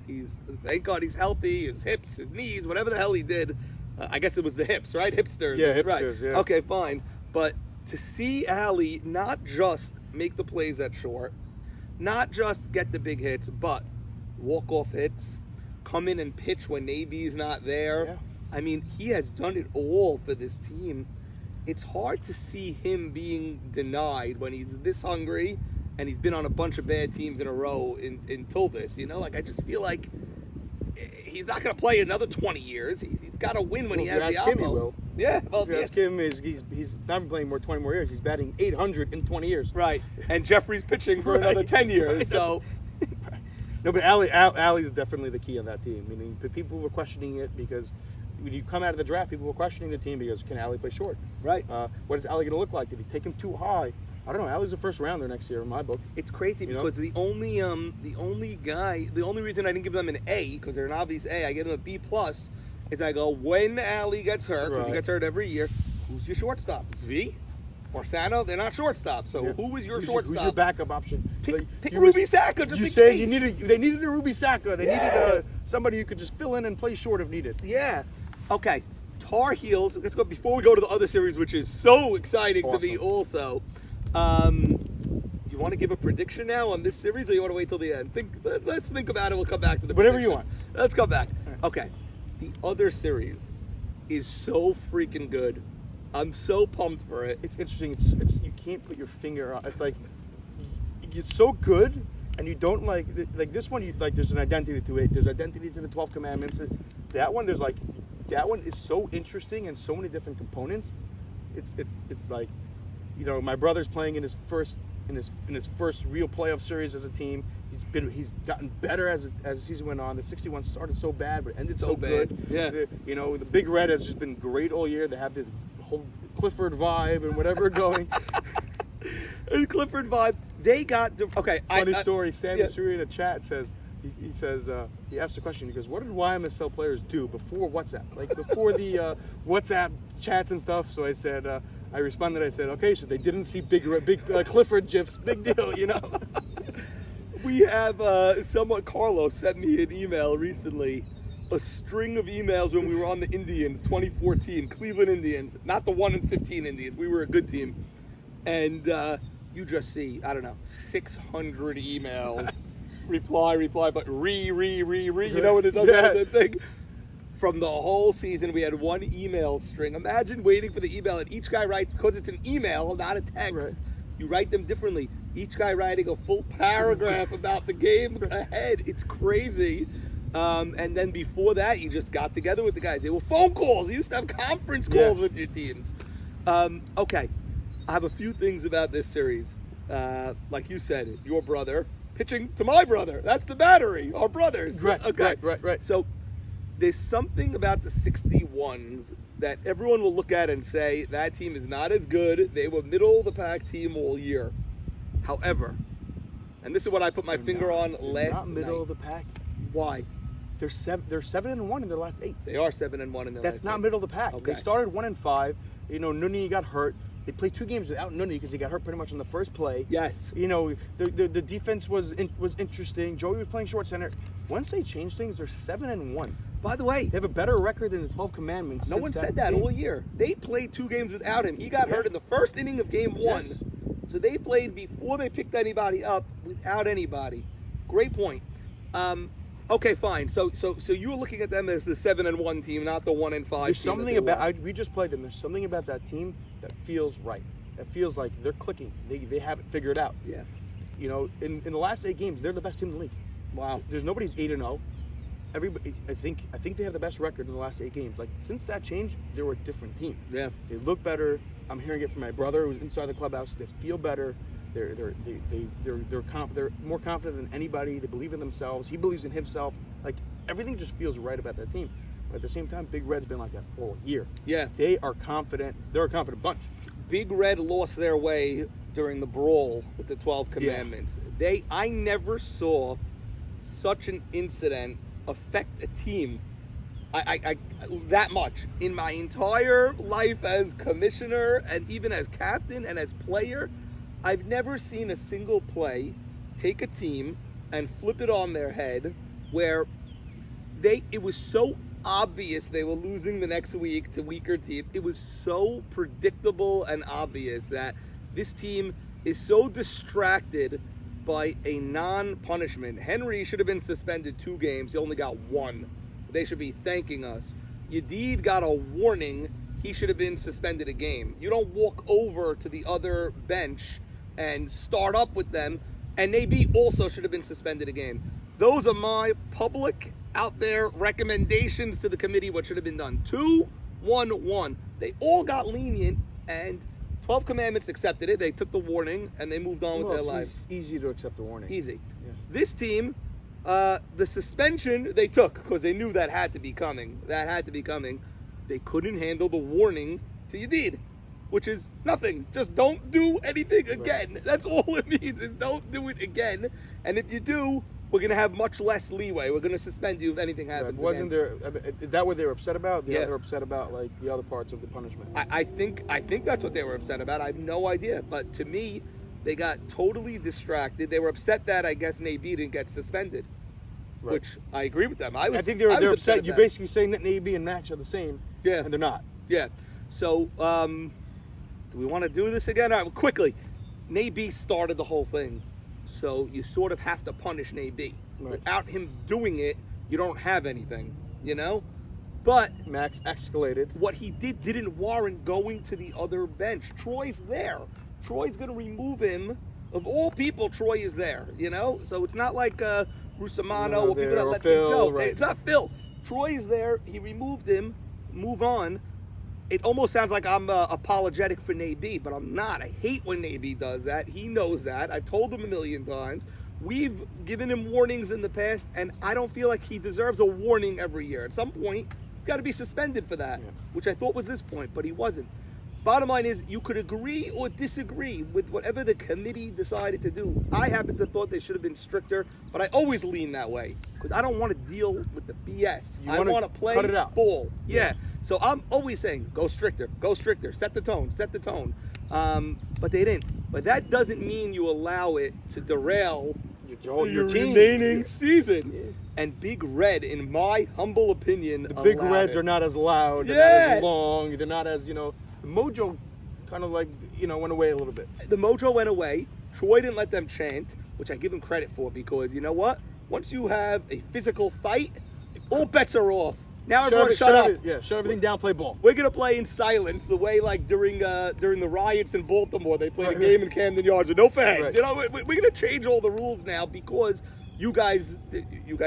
Thank God he's healthy. His hips, his knees, whatever the hell he did. I guess it was the hips, right? Hipsters. Yeah, hipsters, right. yeah. Okay, fine. But to see Allie not just make the plays at short, not just get the big hits, but walk-off hits, come in and pitch when Navy's not there. Yeah. I mean, he has done it all for this team. It's hard to see him being denied when he's this hungry and he's been on a bunch of bad teams in a row until this. I just feel like he's not going to play another 20 years. He's got to win when he has the oppo. He will. Yeah. Well, if you ask him, he's not been playing 20 more years. He's batting 800 in 20 years. Right. And Jeffrey's pitching for another 10 years. Right. So. No, but Allie's definitely the key on that team. I mean, people were questioning it because when you come out of the draft, people were questioning the team because can Allie play short? Right. What is Allie going to look like? Did he take him too high? I don't know. Allie's a first rounder next year in my book. It's crazy because the only reason I didn't give them an A, because they're an obvious A, I give them a B plus, is I go, when Allie gets hurt, because he gets hurt every year, who's your shortstop? Zvi? Barsano? They're not shortstops. So who is your shortstop? Who's your backup option? Pick Ruby Saka. You say they needed a Ruby Saka. They needed somebody who could just fill in and play short if needed. Yeah. Okay. Tar Heels. Let's go before we go to the other series, which is so exciting to me also. you want to give a prediction now on this series, or you want to wait till the end? Let's think about it. We'll come back to the Whatever you prediction. want. Let's come back. Okay. The other series is so freaking good. I'm so pumped for it. It's interesting. It's you can't put your finger on. It's like it's so good, and you don't like this one. You like there's an identity to it. There's identity to the 12 Commandments. That one that one is so interesting and so many different components. It's like, you know, my brother's playing in his first real playoff series as a team. He's gotten better as the season went on. The 61 started so bad, but ended so good. Yeah. The Big Red has just been great all year. They have this whole Clifford vibe and whatever going. And Clifford vibe. They got okay. Funny story. Sandy yeah. Suri in a chat says he asked the question. He goes, "What did YMSL players do before WhatsApp? Like before the WhatsApp chats and stuff?" So I said, I responded. I said, "Okay, so they didn't see big Clifford gifs. Big deal, you know." We have Carlos sent me an email recently, a string of emails when we were on the Indians, 2014, Cleveland Indians, not the 1-15 Indians. We were a good team. And you just see, I don't know, 600 emails, reply, but you know what it does on the thing? From the whole season, we had one email string. Imagine waiting for the email, and each guy writes, because it's an email, not a text. Right. You write them differently. Each guy writing a full paragraph about the game ahead. It's crazy. And then before that, you just got together with the guys. They were phone calls. You used to have conference calls with your teams. Okay. I have a few things about this series. Like you said, your brother pitching to my brother. That's the battery. Our brothers. Right. Okay. Right. So there's something about the 61s that everyone will look at and say that team is not as good. They were middle of the pack team all year. However, and this is what I put my finger on last Not middle night. of the pack. Why? They're 7-1 in their last 8. They are 7-1 in their That's last not eight. middle of the pack. Okay. They started 1-5. You know, Nunny got hurt. They played 2 games without Nunny because he got hurt pretty much on the first play. Yes. You know, the defense was interesting. Joey was playing short center. Once they changed things, they're 7-1. By the way, They have a better record than the 12 Commandments. no one since said that game. all year. They played 2 games without him. He got hurt in the first inning of game 1. Yes. So they played before they picked anybody up without anybody. Great point. Okay, fine. So you were looking at them as the 7-1 team, not the 1-5 team. There's something about we just played them. There's something about that team that feels right. It feels like they're clicking. They have it figured out. Yeah. You know, in the last 8 games, they're the best team in the league. Wow. There's nobody's 8-0. Everybody, I think they have the best record in the last 8 games. Like since that change, they were a different team. Yeah. They look better. I'm hearing it from my brother who's inside the clubhouse. They feel better. They're more confident than anybody. They believe in themselves. He believes in himself. Like everything just feels right about that team. But at the same time, Big Red's been like that all year. Yeah. They are confident. They're a confident bunch. Big Red lost their way during the brawl with the 12 Commandments. I never saw such an incident affect a team I that much in my entire life as commissioner and even as captain and as player. I've never seen a single play take a team and flip it on their head where it was so obvious they were losing the next week to weaker team. It was so predictable and obvious that this team is so distracted by a non-punishment. Henry should have been suspended 2 games. He only got 1. They should be thanking us. Yedid got a warning. He should have been suspended a game. You don't walk over to the other bench and start up with them, and Nabi also should have been suspended a game. Those are my public out there recommendations to the committee what should have been done. 2-1-1. They all got lenient, and 12 Commandments accepted it. They took the warning, and they moved on with their lives. It's easy to accept the warning. Easy. Yeah. This team, the suspension they took because they knew that had to be coming. They couldn't handle the warning to Yedid, which is nothing. Just don't do anything again. That's all it means, is don't do it again. And if you do, we're going to have much less leeway. We're going to suspend you if anything happens Wasn't again. there? Is that what they were upset about? Yeah. They were upset about like the other parts of the punishment. I think that's what they were upset about. I have no idea. But to me, they got totally distracted. They were upset that, I guess, Nabi didn't get suspended, which I agree with them. I think they're upset. at You're that. basically saying that Nabi and Max are the same. Yeah. And they're not. Yeah. So, do we want to do this again? All right, quickly. Naby started the whole thing, so you sort of have to punish Naby. Right. Without him doing it, you don't have anything, you know? But Max escalated. what he didn't warrant going to the other bench. Troy's there. Troy's going to remove him. Of all people, Troy is there, you know? So it's not like Rusamano or people that let things go. Right. It's not Phil. Troy is there. He removed him. Move on. It almost sounds like I'm apologetic for Naby, but I'm not. I hate when Naby does that. He knows that. I've told him a million times. We've given him warnings in the past, and I don't feel like he deserves a warning every year. At some point, he's got to be suspended for that, which I thought was this point, but he wasn't. Bottom line is, you could agree or disagree with whatever the committee decided to do. I happen to thought they should have been stricter, but I always lean that way because I don't want to deal with the BS. I want to play cut it out. ball. Yeah. So I'm always saying, go stricter, set the tone, but they didn't. But that doesn't mean you allow it to derail your team. remaining season. Yeah. And Big Red, in my humble opinion, the Big Reds it. are not as loud, they're not as long, they're not as, the mojo kind of like, went away a little bit. The mojo went away. Troy didn't let them chant, which I give him credit for because you know what? Once you have a physical fight, all bets are off. Now everyone shut up. Shut everything down, play ball. We're going to play in silence the way like during the riots in Baltimore, they played a game in Camden Yards with no fans. Right. You know, we're going to change all the rules now because you guys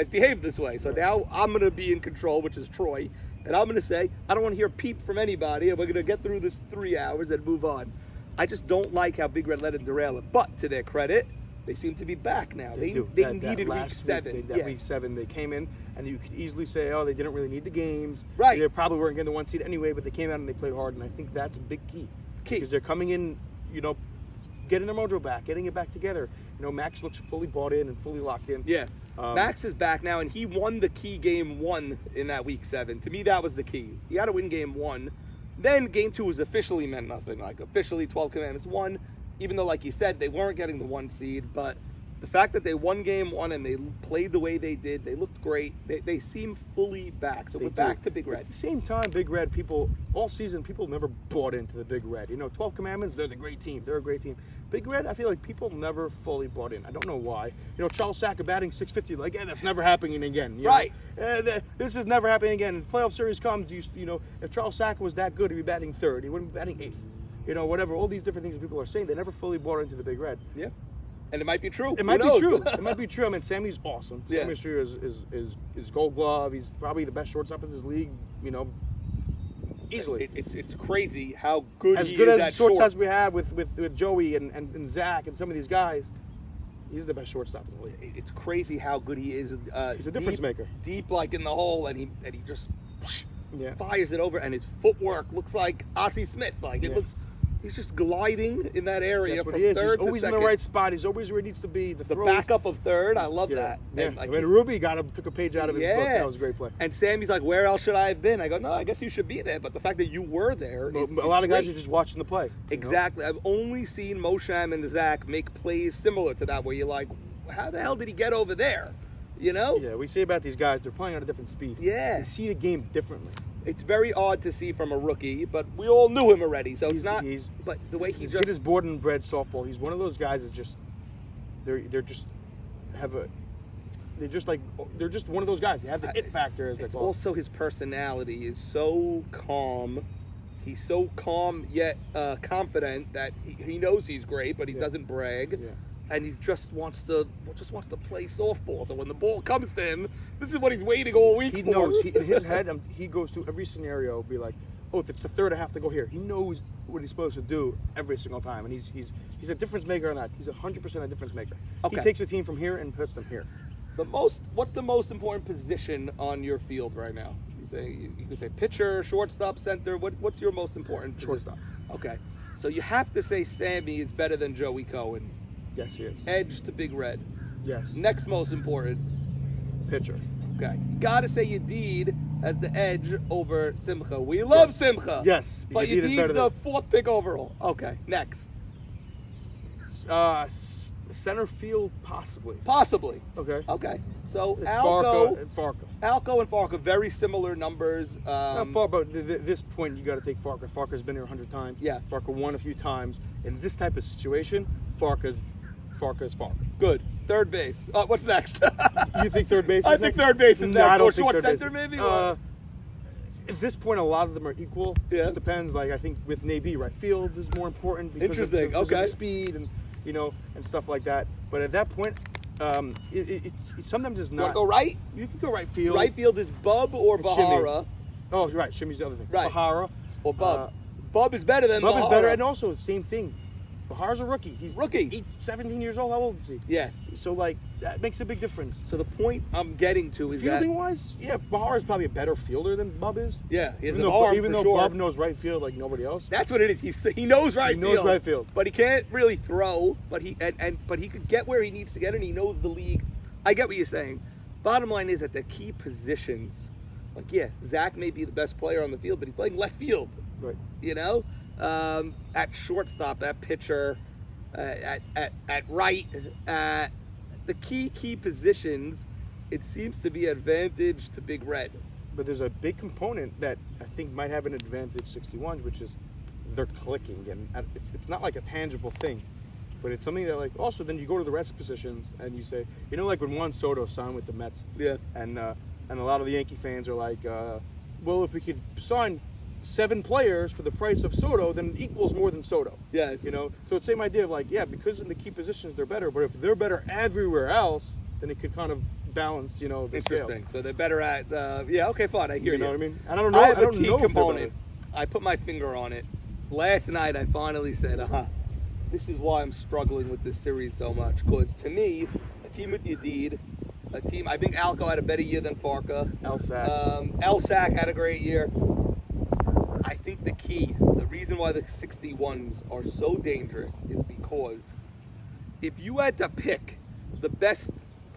behave this way. So now I'm going to be in control, which is Troy. And I'm going to say, I don't want to hear peep from anybody, and we're going to get through this 3 hours and move on. I just don't like how Big Red let it derail it. But to their credit, they seem to be back now. They needed week 7. Week 7, they came in, and you could easily say, they didn't really need the games. Right. They probably weren't getting the 1 seed anyway, but they came out and they played hard, and I think that's a big key. Because they're coming in, getting their mojo back, getting it back together. Max looks fully bought in and fully locked in. Yeah. Max is back now, and he won the key game 1 in that week 7. To me, that was the key. He had to win game 1. Then game 2 was officially meant nothing. Like, officially 12 Commandments 1, even though, like you said, they weren't getting the 1 seed. But the fact that they won game 1 and they played the way they did, they looked great. They seem fully back. So we're back to Big Red. At the same time, Big Red, all season, people never bought into the Big Red. 12 Commandments, they're the great team. They're a great team. Big Red, I feel like people never fully bought in. I don't know why. Charles Saka batting 650, like, that's never happening again. Right. This is never happening again. If playoff series comes, if Charles Saka was that good, he'd be batting 3rd. He wouldn't be batting 8th. Whatever. All these different things that people are saying, they never fully bought into the Big Red. Yeah. And it might be true. It might be true. It might be true. I mean, Sammy's awesome. Yeah. Sammy Sri is Gold Glove. He's probably the best shortstop in this league. Easily. It's crazy how good as he good is as at shortstops short. we have with Joey and Zach and some of these guys. He's the best shortstop in the league. It's crazy how good he is. He's a difference maker. Deep, like in the hole, and he just fires it over. And his footwork looks like Ozzie Smith. Like it looks. He's just gliding in that area from third to second. He's always in the right spot. He's always where he needs to be. The backup of third. I love that. Yeah. And like Ruby took a page out of his book. That was a great play. And Sammy's like, where else should I have been? I go, no, I guess you should be there. But the fact that you were there. A lot of guys are just watching the play. Exactly. I've only seen Mosham and Zach make plays similar to that where you're like, how the hell did he get over there? Yeah, we say about these guys, they're playing at a different speed. Yeah. They see the game differently. It's very odd to see from a rookie, but we all knew him already, so but the way he's just born and bred softball. He's one of those guys that just they're just one of those guys. They have the it factor, as they call it. Also, his personality is so calm. He's so calm yet confident that he knows he's great, but he doesn't brag. Yeah. And he just wants to play softball. So when the ball comes to him, this is what he's waiting all week for. He knows. In his head, he goes through every scenario, be like, oh, if it's the 3rd, I have to go here. He knows what he's supposed to do every single time. And he's a difference maker on that. He's 100% a difference maker. Okay. He takes a team from here and puts them here. What's the most important position on your field right now? You can say pitcher, shortstop, center. What's your most important position? Shortstop. Okay. So you have to say Sammy is better than Joey Cohen. Yes, he is. Edge to Big Red. Yes. Next most important. Pitcher. Okay. You gotta say Yedid as the edge over Simcha. We love Simcha. Yes. But Yedid is Yedid's the better 4th pick overall. Okay. Next. Center field, possibly. Possibly. Okay. Okay. So It's Alco Farco. and Farco, very similar numbers. Not far, but at this point, you got to take Farco. Farco's been here 100 times. Yeah. Farco won a few times. In this type of situation, Farca's Farca. Good. Third base. What's next? You think third base? Is I think next? third base is No, next. I don't Or think short third base. center, maybe? At this point, a lot of them are equal. Yeah. It just depends. Like I think with Navy, right field is more important because of Interesting. because of Okay. the speed and and stuff like that. But at that point, it sometimes is You want not. to go right? You can go right field. Right field is Bub or And Shimmy. Bahara. Oh, right. Shimmy's the other thing. Right. Bahara. Or Bub. Bub is better than Bub Bahara. is better, and also same thing. Bahara's a rookie. He's Rookie. 17 years old. How old is he? Yeah. So like that makes a big difference. So the point I'm getting to is Fielding that wise, yeah, Bahara's probably a better fielder than Bub is. yeah, he has Even an though, arm even for though sure. Bub knows right field like nobody else. That's what it is. He knows right He field. knows right field. But he can't really throw. But he could get where he needs to get, and he knows the league. I get what you're saying. Bottom line is at the key positions, like Zach may be the best player on the field, but he's playing left field. Right. At shortstop, at pitcher, at right, the key positions, it seems to be advantage to Big Red. But there's a big component that I think might have an advantage 61, which is they're clicking, and it's not like a tangible thing, but it's something that like also then you go to the rest positions and you say, like when Juan Soto signed with the Mets, and a lot of the Yankee fans are like, well, if we could sign 7 players for the price of Soto, then it equals more than Soto. Yes. So it's the same idea of like, because in the key positions they're better, but if they're better everywhere else, then it could kind of balance, the Interesting. scale. So they're better at, okay, fine, I hear you. You know what I mean? And I don't know. I have I a don't key know if they're component. better. I put my finger on it. Last night I finally said, this is why I'm struggling with this series so much. Because to me, a team with Yedid, I think Alco had a better year than Farca. Elsack had a great year. I think the reason why the 61s are so dangerous is because if you had to pick the best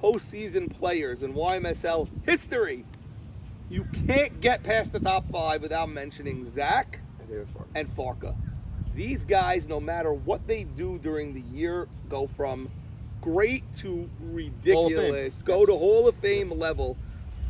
postseason players in YMSL history, you can't get past the top 5 without mentioning Zach and Farca. These guys, no matter what they do during the year, go from great to ridiculous, go to Hall of Fame level.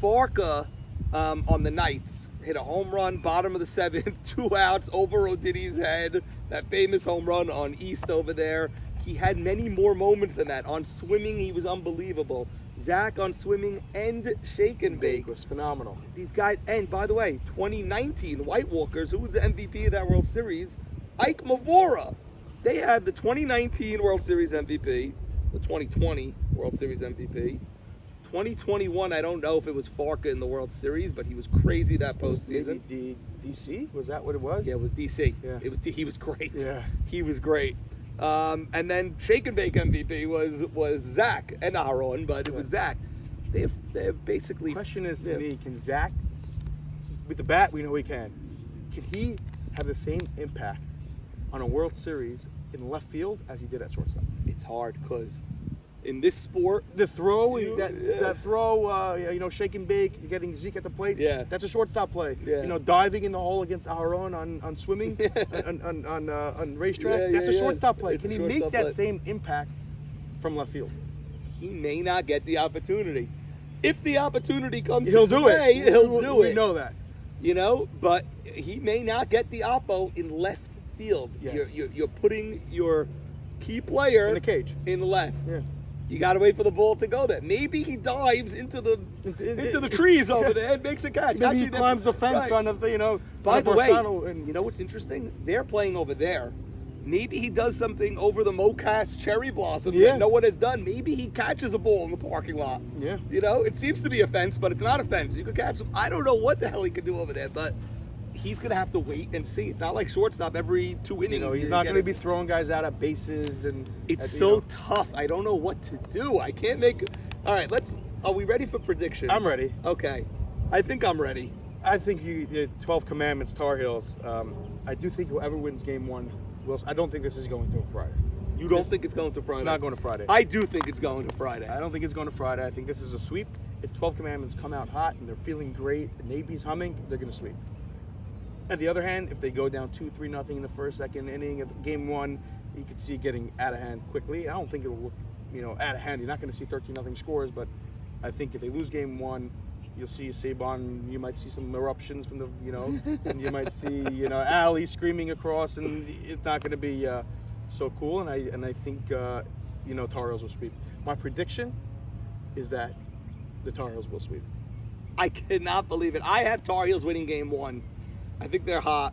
Farca on the Knights hit a home run, bottom of the 7th, 2 outs over O'Diddy's head, that famous home run on East over there. He had many more moments than that. On swimming, he was unbelievable. Zach on swimming and shake and bake was phenomenal. These guys, and by the way, 2019 White Walkers, who was the MVP of that World Series? Ike Mavora. They had the 2019 World Series MVP, the 2020 World Series MVP. 2021, I don't know if it was Farca in the World Series, but he was crazy that postseason. Maybe DC? Was that what it was? Yeah, it was DC. Yeah. He was great. Yeah. He was great. And then Shake and Bake MVP was Zach and Aaron, but it was Zach. They have basically. The question is to me, can Zach, with the bat, we know he can he have the same impact on a World Series in left field as he did at shortstop? It's hard because in this sport, the throw, that throw, shake and bake, getting Zeke at the plate, that's a shortstop play. Yeah. Diving in the hole against Aaron on swimming, on racetrack, that's a shortstop play. It's can a he shortstop make that play. same impact from left field? He may not get the opportunity. If the opportunity comes He'll his do way, it. he'll do it. We know that. But he may not get the oppo in left field. Yes. You're putting your key player In the cage. in left. Yeah. You got to wait for the ball to go there. Maybe he dives into the trees over there and makes a catch. Maybe he Actually, climbs the fence right. on the, By the way, Barsano and you know what's interesting? They're playing over there. Maybe he does something over the Mocas cherry blossoms that no one has done. Maybe he catches a ball in the parking lot. Yeah. It seems to be a fence, but it's not a fence. You could catch him. I don't know what the hell he could do over there, but he's going to have to wait and see. It's not like shortstop every 2 innings. he's not going to be throwing guys out at bases and It's so tough. I don't know what to do. I can't make. All right, are we ready for predictions? I'm ready. Okay. I think I'm ready. I think the 12 Commandments, Tar Heels. I do think whoever wins Game 1 will. I don't think this is going to Friday. You don't think it's going to Friday? It's not going to Friday. I do think it's going to Friday. I don't think it's going to Friday. I think this is a sweep. If 12 Commandments come out hot and they're feeling great, the Navy's humming, they're going to sweep. On the other hand, if they go down 2-3-0 in the first, second inning of Game 1, you could see it getting out of hand quickly. I don't think it will look, out of hand. You're not going to see 13-0 scores, but I think if they lose Game 1, you'll see Saban. You might see some eruptions from the, and you might see, Ali screaming across, and it's not going to be so cool, and I think Tar Heels will sweep. My prediction is that the Tar Heels will sweep. I cannot believe it. I have Tar Heels winning game 1. I think they're hot,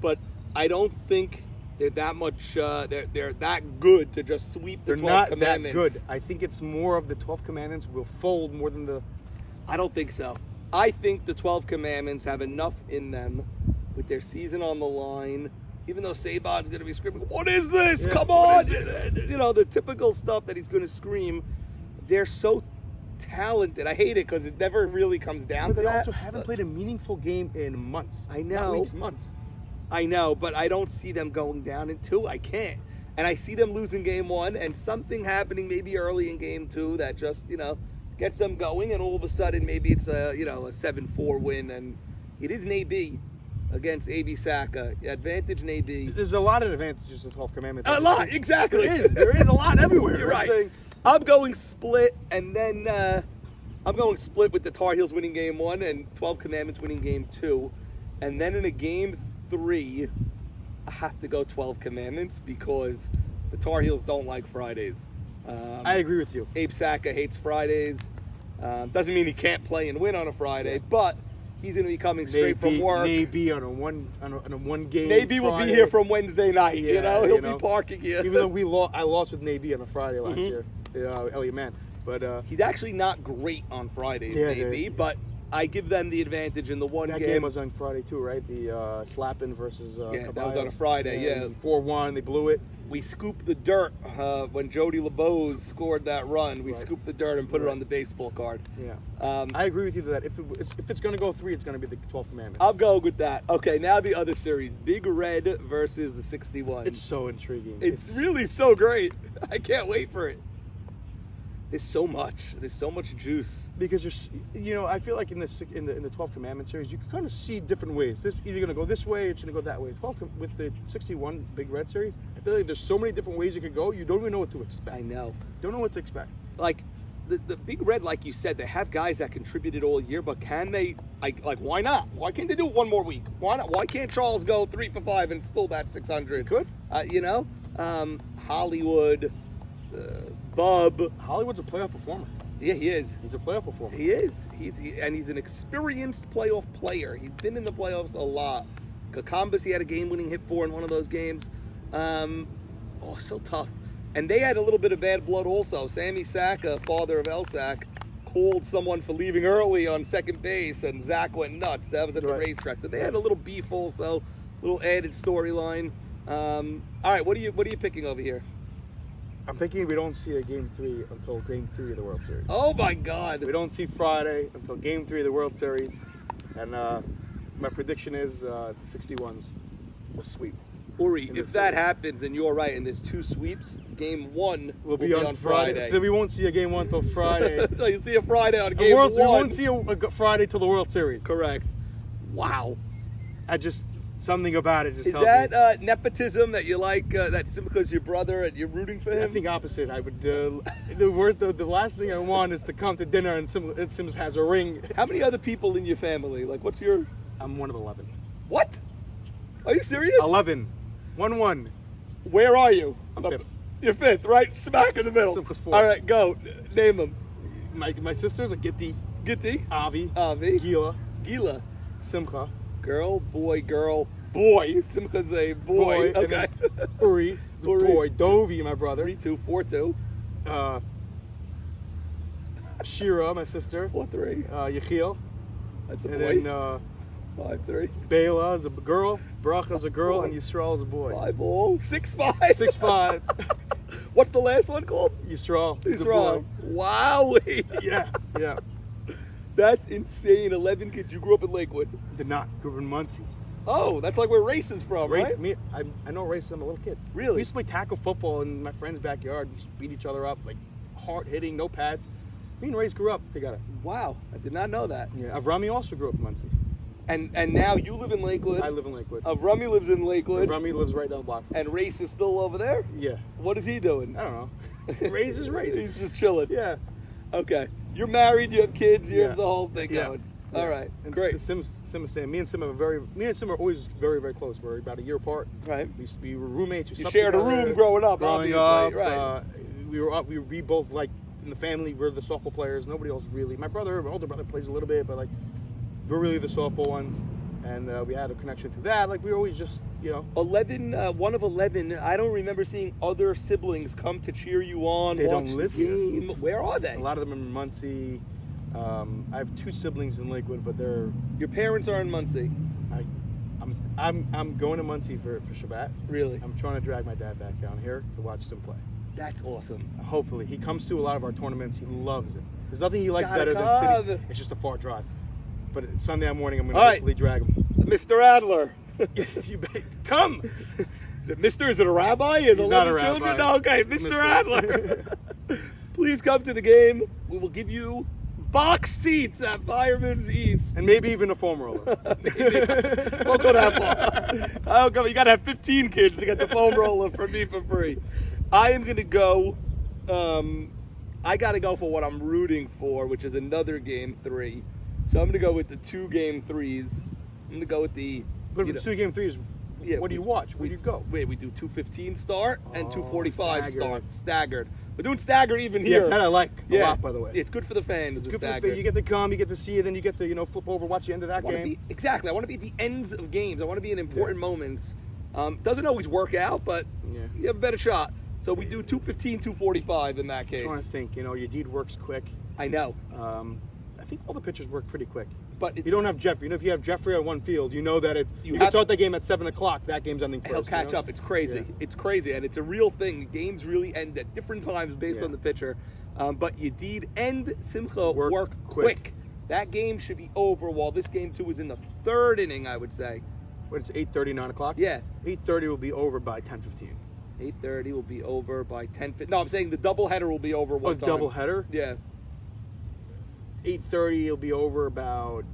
but I don't think they're that much. They're that good to just sweep the They're 12 not commandments. that good. I think it's more of the 12 commandments will fold more than the. I don't think so. I think the 12 commandments have enough in them with their season on the line. Even though Saban's going to be screaming, "What is this? Yeah, Come what on!" is The typical stuff that he's going to scream. They're so talented. I hate it because it never really comes down But to they that. also haven't played a meaningful game in months. I Not know. weeks, months. I know, but I don't see them going down in 2. I can't. And I see them losing game 1 and something happening maybe early in game 2 that just, gets them going, and all of a sudden maybe it's a 7-4 win, and it is Nabi against AB Saka. Advantage Nabi. There's a lot of advantages to 12 commandments. A lot, exactly. There is a lot everywhere. You're I'm right. saying- I'm going split, and then I'm going split with the Tar Heels winning game 1 and 12 Commandments winning game 2. And then in a game 3, I have to go 12 Commandments because the Tar Heels don't like Fridays. I agree with you. Abe Saka hates Fridays. Doesn't mean he can't play and win on a Friday, but he's going to be coming straight from work. Maybe on a one game. Maybe we'll be Friday. here from Wednesday night. Yeah, He'll be parking here. Even though I lost with Navy on a Friday last year, Elliot Man. But he's actually not great on Fridays, maybe, but I give them the advantage in the one that game. game was on Friday too, right? The Slappin versus that was Caballos. on a Friday, yeah. 4-1, they blew it. We scooped the dirt when Jody LeBeau scored that run. We scooped the dirt and put it on the baseball card. Yeah. I agree with you that if it's going to go 3, it's going to be the 12 Commandments. I'll go with that. Okay, now the other series. Big Red versus the 61. It's so intriguing. It's really so great. I can't wait for it. There's so much juice. Because there's, I feel like in the 12 Commandment series, you can kind of see different ways. This either going to go this way, it's going to go that way. With the 61 Big Red series, I feel like there's so many different ways you could go. You don't even know what to expect. I know. Don't know what to expect. Like the Big Red, like you said, they have guys that contributed all year, but can they? Like why not? Why can't they do it one more week? Why not? Why can't Charles go 3 for 5 and still bat 600? Could. Hollywood. Bub. Hollywood's a playoff performer. Yeah, he is. He's a playoff performer. He is. He's an experienced playoff player. He's been in the playoffs a lot. Kakambas, he had a game-winning hit for in one of those games. So tough. And they had a little bit of bad blood also. Sammy Saka, father of Elsack, called someone for leaving early on second base, and Zach went nuts. That was at the racetrack. So they had a little beef also, little added storyline. All right, what are you picking over here? I'm thinking we don't see a Game 3 until Game 3 of the World Series. Oh, my God. We don't see Friday until Game 3 of the World Series. And my prediction is 61's a sweep. Uri, if that happens and you're right and there's 2 sweeps, Game 1 will be on Friday. So we won't see a Game 1 until Friday. So you'll see a Friday on Game 1. We won't see a Friday till the World Series. Correct. Wow. Something about it just tells me. Is that nepotism that you like, that's because your brother and you're rooting for him? I think opposite. I would, the last thing I want is to come to dinner and Sims has a ring. How many other people in your family? Like, what's your... I'm one of 11. What? Are you serious? 11. 1-1. Where are you? I'm 5th. You're 5th, right? Smack in the middle. Simcha's 4th. All right, go. Name them. My sisters are Gitti. Avi. Gila. Simcha. Girl, boy, boy. Simcha's a boy. Okay. Uri is a boy. Dovi, my brother. 3-2, 4-2. Shira, my sister. 4-3. Yechiel. That's a boy. And then 5-3. Bela is a girl. Bracha is a girl. And Yisrael is a boy. 5-all. 6-5. 6-5. What's the last one called? Yisrael. Yisrael. Wow. Yeah. That's insane. 11 kids. You grew up in Lakewood. Did not. Grew up in Muncie. Oh, that's like where Race is from, right? I know Race. I'm a little kid. Really? We used to play tackle football in my friend's backyard. We used to beat each other up, like hard hitting, no pads. Me and Race grew up together. Wow, I did not know that. Yeah, Avrami also grew up in Muncie. And now you live in Lakewood. I live in Lakewood. Avrami lives in Lakewood. Avrami lives right down the block. And Race is still over there? Yeah. What is he doing? I don't know. Race is Race. He's just chilling. Yeah. Okay. You're married, you have kids, you have the whole thing going. All right, And great. Sim is saying, me and Sim are always very, very close. We're about a year apart. Right. We were roommates. You shared a room growing up, Growing obviously. up, Right. we both like in the family. We're the softball players. Nobody else really. My older brother plays a little bit, but like we're really the softball ones. And we had a connection through that. Like we were always just, 11, one of 11. I don't remember seeing other siblings come to cheer you on. They watch don't the live here. game. Where are they? A lot of them are in Muncie. I have 2 siblings in Lakewood, but they're. Your parents are in Muncie. I'm going to Muncie for Shabbat. Really? I'm trying to drag my dad back down here to watch Sim play. That's awesome. Hopefully, he comes to a lot of our tournaments. He loves it. There's nothing he likes Gotta better than come. city. It's just a far drive. But Sunday morning, I'm going All to right. hopefully drag him. Mr. Adler. You bet. Come. Is it Mr.? Is it a rabbi? Is He's not a children? rabbi. No, okay, Mr. Adler. Please come to the game. We will give you box seats at Fireman's East. And maybe even a foam roller. Won't go that far. I don't go. You got to have 15 kids to get the foam roller from me for free. I am going to go. I got to go for what I'm rooting for, which is another game 3. So I'm going to go with the 2 game 3s. I'm going to go with the. But if it's 2 game 3s, Yeah, what do you watch? Where do you go? Wait, we do 2:15 start and 2:45 staggered. start. Staggered. We're doing staggered even Yeah, here. that I like a lot, by the way. It's good for the fans. It's the good for the staggered. fan. You get to come, you get to see it, then you get to flip over, watch the end of that game. Exactly. I want to be at the ends of games. I want to be in important moments. Doesn't always work out, but you have a better shot. So we do 2:15, 2:45 in that case. I'm trying to think. Your deed works quick. I know. I think all the pitchers work pretty quick. But you don't have Jeffrey. If you have Jeffrey on one field, you know that you can have- start the game at 7 o'clock. That game's ending first. He'll catch up. It's crazy. Yeah. It's crazy, and it's a real thing. Games really end at different times based Yeah. on the pitcher. But Yedid and Simcha work quick. That game should be over while this game 2 is in the 3rd inning, I would say. What is it, 8:30, 9 o'clock? Yeah. 8:30 will be over by 10:15. 8:30 will be over by 10:50. No, I'm saying the doubleheader will be over one time. Doubleheader? Yeah. 8:30 will be over about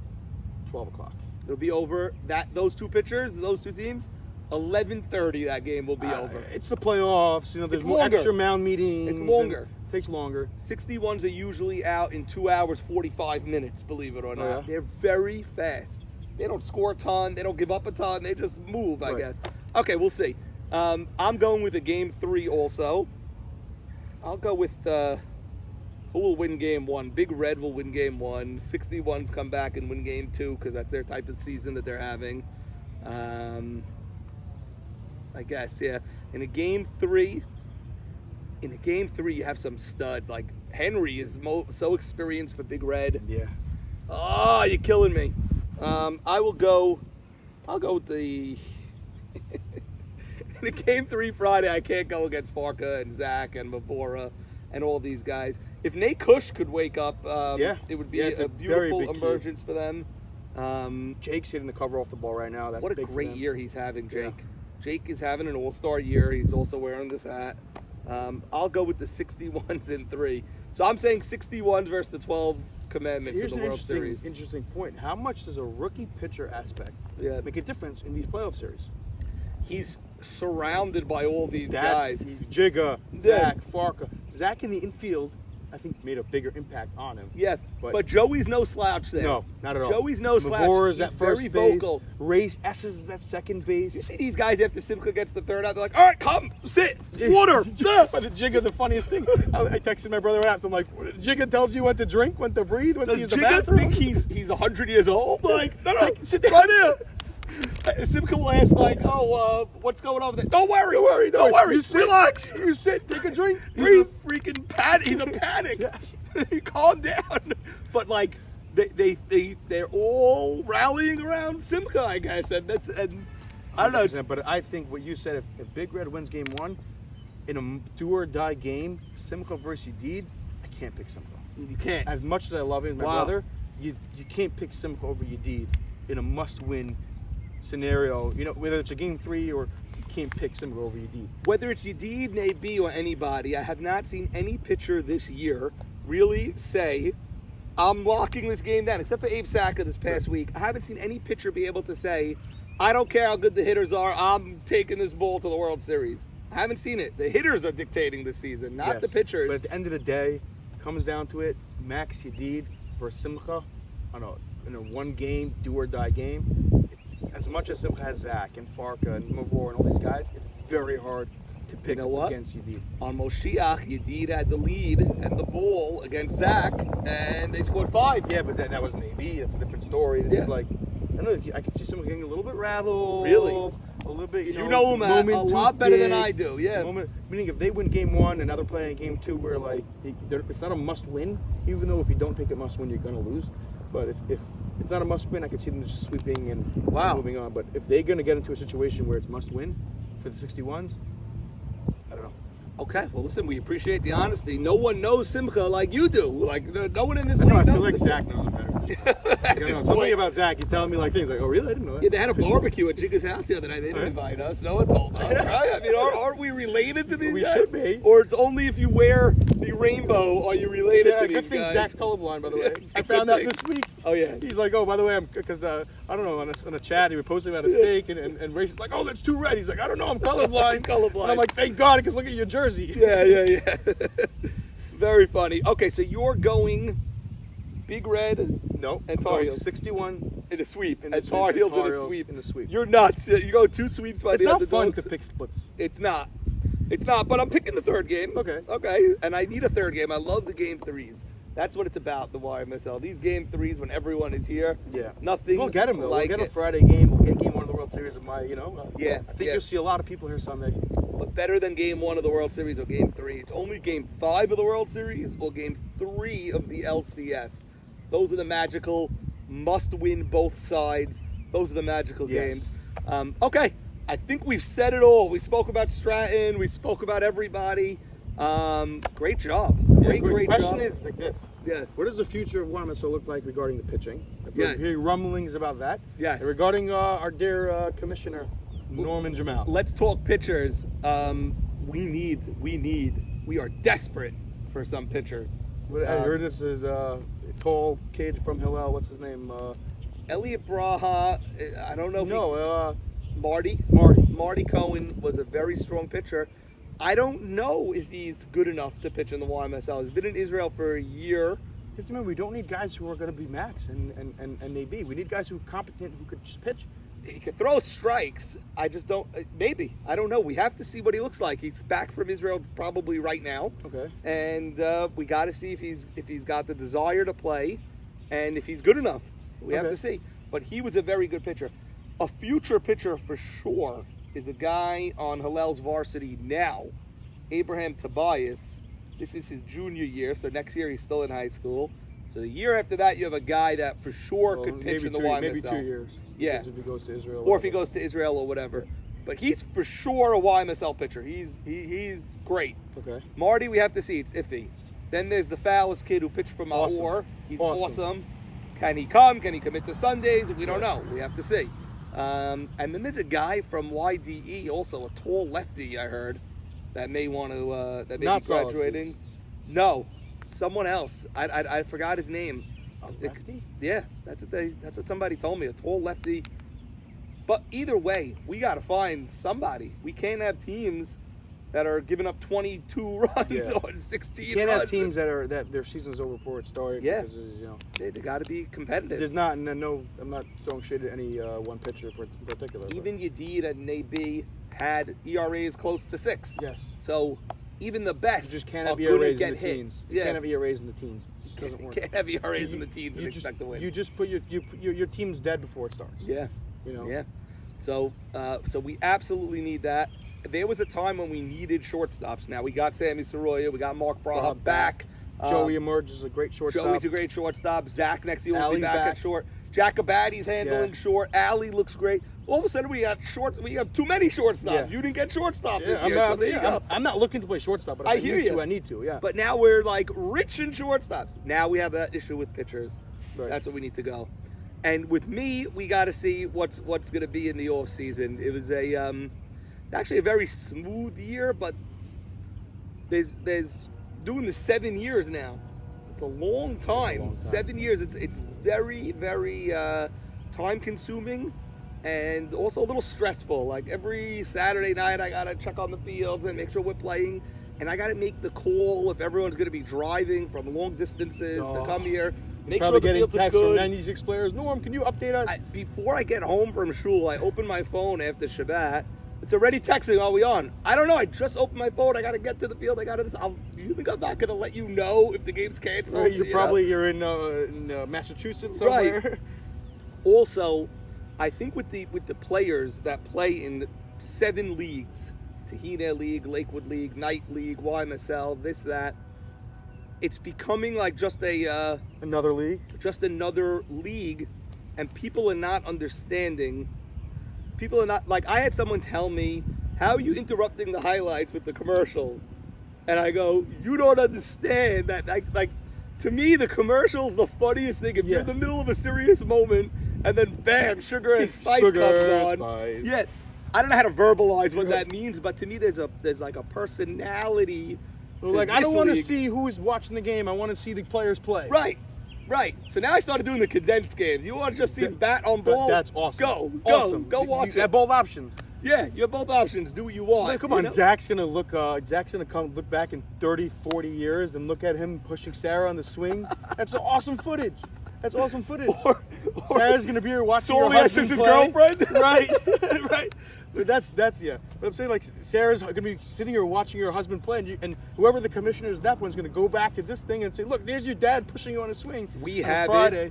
12 o'clock. It'll be over. Those 2 pitchers, those 2 teams, 11:30 that game will be over. It's the playoffs. There's It's more longer. extra mound meetings. It's longer. It takes longer. 61s are usually out in 2 hours, 45 minutes, believe it or not. Oh, yeah? They're very fast. They don't score a ton. They don't give up a ton. They just move, I Right. guess. Okay, we'll see. I'm going with a game 3 also. I'll go with who will win game 1. Big Red will win game 1. 61s come back and win game 2 because that's their type of season that they're having. I guess, yeah. In a game 3, you have some studs. Like Henry is so experienced for Big Red. Yeah. Oh, you're killing me. I'll go with the in the game 3 Friday. I can't go against Farka and Zach and Mavora and all these guys. If Nate Kush could wake up, it would be it's a a very beautiful big key. emergence for them. Jake's hitting the cover off the ball right now. That's What a big for great them. year he's having, Jake. Yeah. Jake is having an all-star year. He's also wearing this hat. I'll go with the 61s in 3. So I'm saying 61s versus the 12 commandments Here's of the an World Series. interesting point. How much does a rookie pitcher aspect make a difference in these playoff series? He's surrounded by all these guys. Jigga, Zach, Farka. Zach in the infield, I think, made a bigger impact on him. Yeah, but Joey's no slouch there. No, not at all. Joey's no slouch. Mavora's He's at first very base. vocal. Race S's is at second base. You see these guys after Simca gets the 3rd out, they're like, all right, come, sit, water. But the Jigga, the funniest thing, I texted my brother after, I'm like, Jigga tells you when to drink, when to breathe, when to Does use the Jigga bathroom. think he's 100 years old? Like, no, sit right here. Simca will ask, like, what's going on there? Don't worry. You sit, Relax. You sit, take a drink, He's breathe. a freaking panic. He's a panic. Calm down. But like they're all rallying around Simca, I guess. And I don't know. 100%, but I think what you said, if Big Red wins game 1 in a do or die game, Simcha versus Yedid, I can't pick Simcha. You can't. As much as I love him, my Wow. brother, you can't pick Simcha over Yedid in a must-win scenario. Whether it's a game 3 or you can't pick Simcha over Yedid. Whether it's Yedid, Nabi, or anybody, I have not seen any pitcher this year really say, I'm locking this game down, except for Abe Saka this past week. I haven't seen any pitcher be able to say, I don't care how good the hitters are, I'm taking this ball to the World Series. I haven't seen it. The hitters are dictating this season, not the pitchers. But at the end of the day, it comes down to it, Max Yedid versus Simcha. in a one game do or die game. As much as Simcha has Zach and Farka and Mavor and all these guys, it's very hard to pick know what? against Yedid. On Moshiach, Yedid had the lead and the ball against Zach, and they scored 5. Yeah, but that was an AB. That's a different story. This is like, I don't know. I could see someone getting a little bit rattled. Really? A little bit. You know him a lot better than I do. Yeah. Meaning, if they win game 1 and now they're playing game 2, where like it's not a must win. Even though if you don't take a must win, you're gonna lose. But if it's not a must win, I could see them just sweeping and moving on. But if they're gonna get into a situation where it's must win for the 61s, I don't know. Okay, well, listen, we appreciate the honesty. No one knows Simcha like you do. Like, no one in this I know. league I feel knows like Simcha. Zach knows it better. At You this know, something point. about Zach. He's telling me like things like, "Oh, really? I didn't know that." Yeah, they had a barbecue at Jigga's house the other night. They didn't Right. invite us. No one told us, right? I mean, aren't we related to these We guys? should be. Or it's only if you wear the rainbow are you related Yeah, to these good thing guys? Zach's colorblind, by the way. Yeah, it's a I good found out thing. this week. Oh, yeah. He's like, oh, by the way, I'm because I don't know on a chat he was posting about a steak and Rachel's like, oh, that's too red. He's like, I don't know, I'm colorblind. I'm colorblind. And I'm like, thank God, because look at your jersey. Yeah. Very funny. Okay, so you're going Big Red No, and I'm Tar going Heels 61 in a sweep. in the And sweep, Tar and Heels Tar in a Heels sweep. in the sweep. You're nuts. You go 2 sweeps by It's the not fun underdogs. to pick splits. It's not. It's not, but I'm picking the third game. Okay. Okay, and I need a third game. I love the game 3s. That's what it's about, the YMSL. These game 3s when everyone is here. Yeah. Nothing We'll get him though. like We'll get it. a Friday game. We'll get game 1 of the World Series of my, Yeah, I think yeah. you'll see a lot of people here Sunday. But better than game 1 of the World Series or game 3. It's only game 5 of the World Series or game 3 of the LCS. Those are the magical, must-win both sides. Those are the magical Yes. games. Okay, I think we've said it all. We spoke about Stratton. We spoke about everybody. Great job. Great The question job. is like this. Yes. What does the future of YMSO look like regarding the pitching? I've Yes. hearing rumblings about that. Yes. And regarding our dear commissioner, Norman Jamal. Let's talk pitchers. We are desperate for some pitchers. I heard this is a tall kid from Hillel. What's his name? Elliot Braha, I don't know if Marty. Marty Cohen was a very strong pitcher. I don't know if he's good enough to pitch in the YMSL. He's been in Israel for a year. Just remember, we don't need guys who are going to be max and AB. We need guys who are competent, who could just pitch. He could throw strikes. I just don't. Maybe I don't know. We have to see what he looks like. He's back from Israel probably right now. Okay. And we got to see if he's got the desire to play, and if he's good enough. We have to see. But he was a very good pitcher. A future pitcher for sure is a guy on Hillel's varsity now, Abraham Tobias. This is his junior year, so next year he's still in high school. So the year after that, you have a guy that for sure could pitch in the YMSL. Maybe 2 years. Yeah. Because if he goes to Israel. Or if he goes to Israel or whatever. But he's for sure a YMSL pitcher. He's great. Okay. Marty, we have to see. It's iffy. Then there's the Fowles kid who pitched for Awesome. Mahor. He's Awesome. awesome. Can he come? Can he commit to Sundays? We don't know. We have to see. And then there's a guy from YDE, also a tall lefty, I heard, that may want to, that may Not be graduating. Solis. No, someone else. I forgot his name. A lefty? Yeah, that's what somebody told me. A tall lefty. But either way, we got to find somebody. We can't have teams that are giving up 22 runs on 16 You can't runs. have teams that their season's over before it started. Yeah. Because, They got to be competitive. there's not, no, I'm not throwing shade at any one pitcher in particular. but- Even Yedid and AB had ERAs close to 6. Yes. So even the best You just can't are have going to ERAs in get the hit. teens. You Yeah. can't have ERAs in the teens. It just doesn't work. Can't have ERAs in the teens and you just, expect to win. You just put your team's dead before it starts. Yeah. You know? Yeah. So we absolutely need that. There was a time when we needed shortstops. Now we got Sammy Soroya, we got Mark Braha back. Joey emerges as a great shortstop. Joey's a great shortstop. Zach next year will be Allie's back at back. short. Jacobatti's handling short. Allie looks great. All of a sudden we have too many shortstops. Yeah. You didn't get shortstop Yeah, this I'm year. not, So there you go. I'm not looking to play shortstop, but if I I hear need you. to, I need to, yeah. But now we're like rich in shortstops. Now we have that issue with pitchers. Right. That's what we need to go. And with me, we got to see what's going to be in the off season. It was actually a very smooth year, but there's doing the 7 years now. It's a long time. 7 years. It's very, very time consuming and also a little stressful. Like every Saturday night, I gotta check on the fields and make sure we're playing. And I gotta make the call if everyone's gonna be driving from long distances to come here. Make Probably sure the getting fields are texts from good. 96 players. Norm, can you update us? Before I get home from shul, I open my phone after Shabbat. It's already texting. Are we on? I don't know. I just opened my phone. I got to get to the field. You think I'm not going to let you know if the game's canceled? Right, you're in Massachusetts somewhere. Right. Also, I think with the players that play in 7 leagues, Tahina League, Lakewood League, Knight League, YMSL, this, that, it's becoming like just Another league. just another league, and people are not understanding. People are not, like, I had someone tell me, how are you interrupting the highlights with the commercials? And I go, you don't understand that, like to me, the commercial's the funniest thing. If you're in the middle of a serious moment, and then bam, sugar and spice comes on. Spice. Yeah, I don't know how to verbalize what that means, but to me, there's like a personality. Well, like, I don't want to see who's watching the game. I want to see the players play. Right. So now I started doing the condensed games. You want to just see bat on ball? That's awesome. Go watch it. You have both options. Yeah, you have both options. Do what you want. Man, come on, Zach's gonna come look back in 30, 40 years and look at him pushing Sarah on the swing. That's awesome footage. Or Sarah's gonna be here watching your husband his play. girlfriend. Right. But that's yeah. But I'm saying, like, Sarah's gonna be sitting here watching your husband play, and whoever the commissioner is, that one's gonna go back to this thing and say, look, there's your dad pushing you on a swing. We have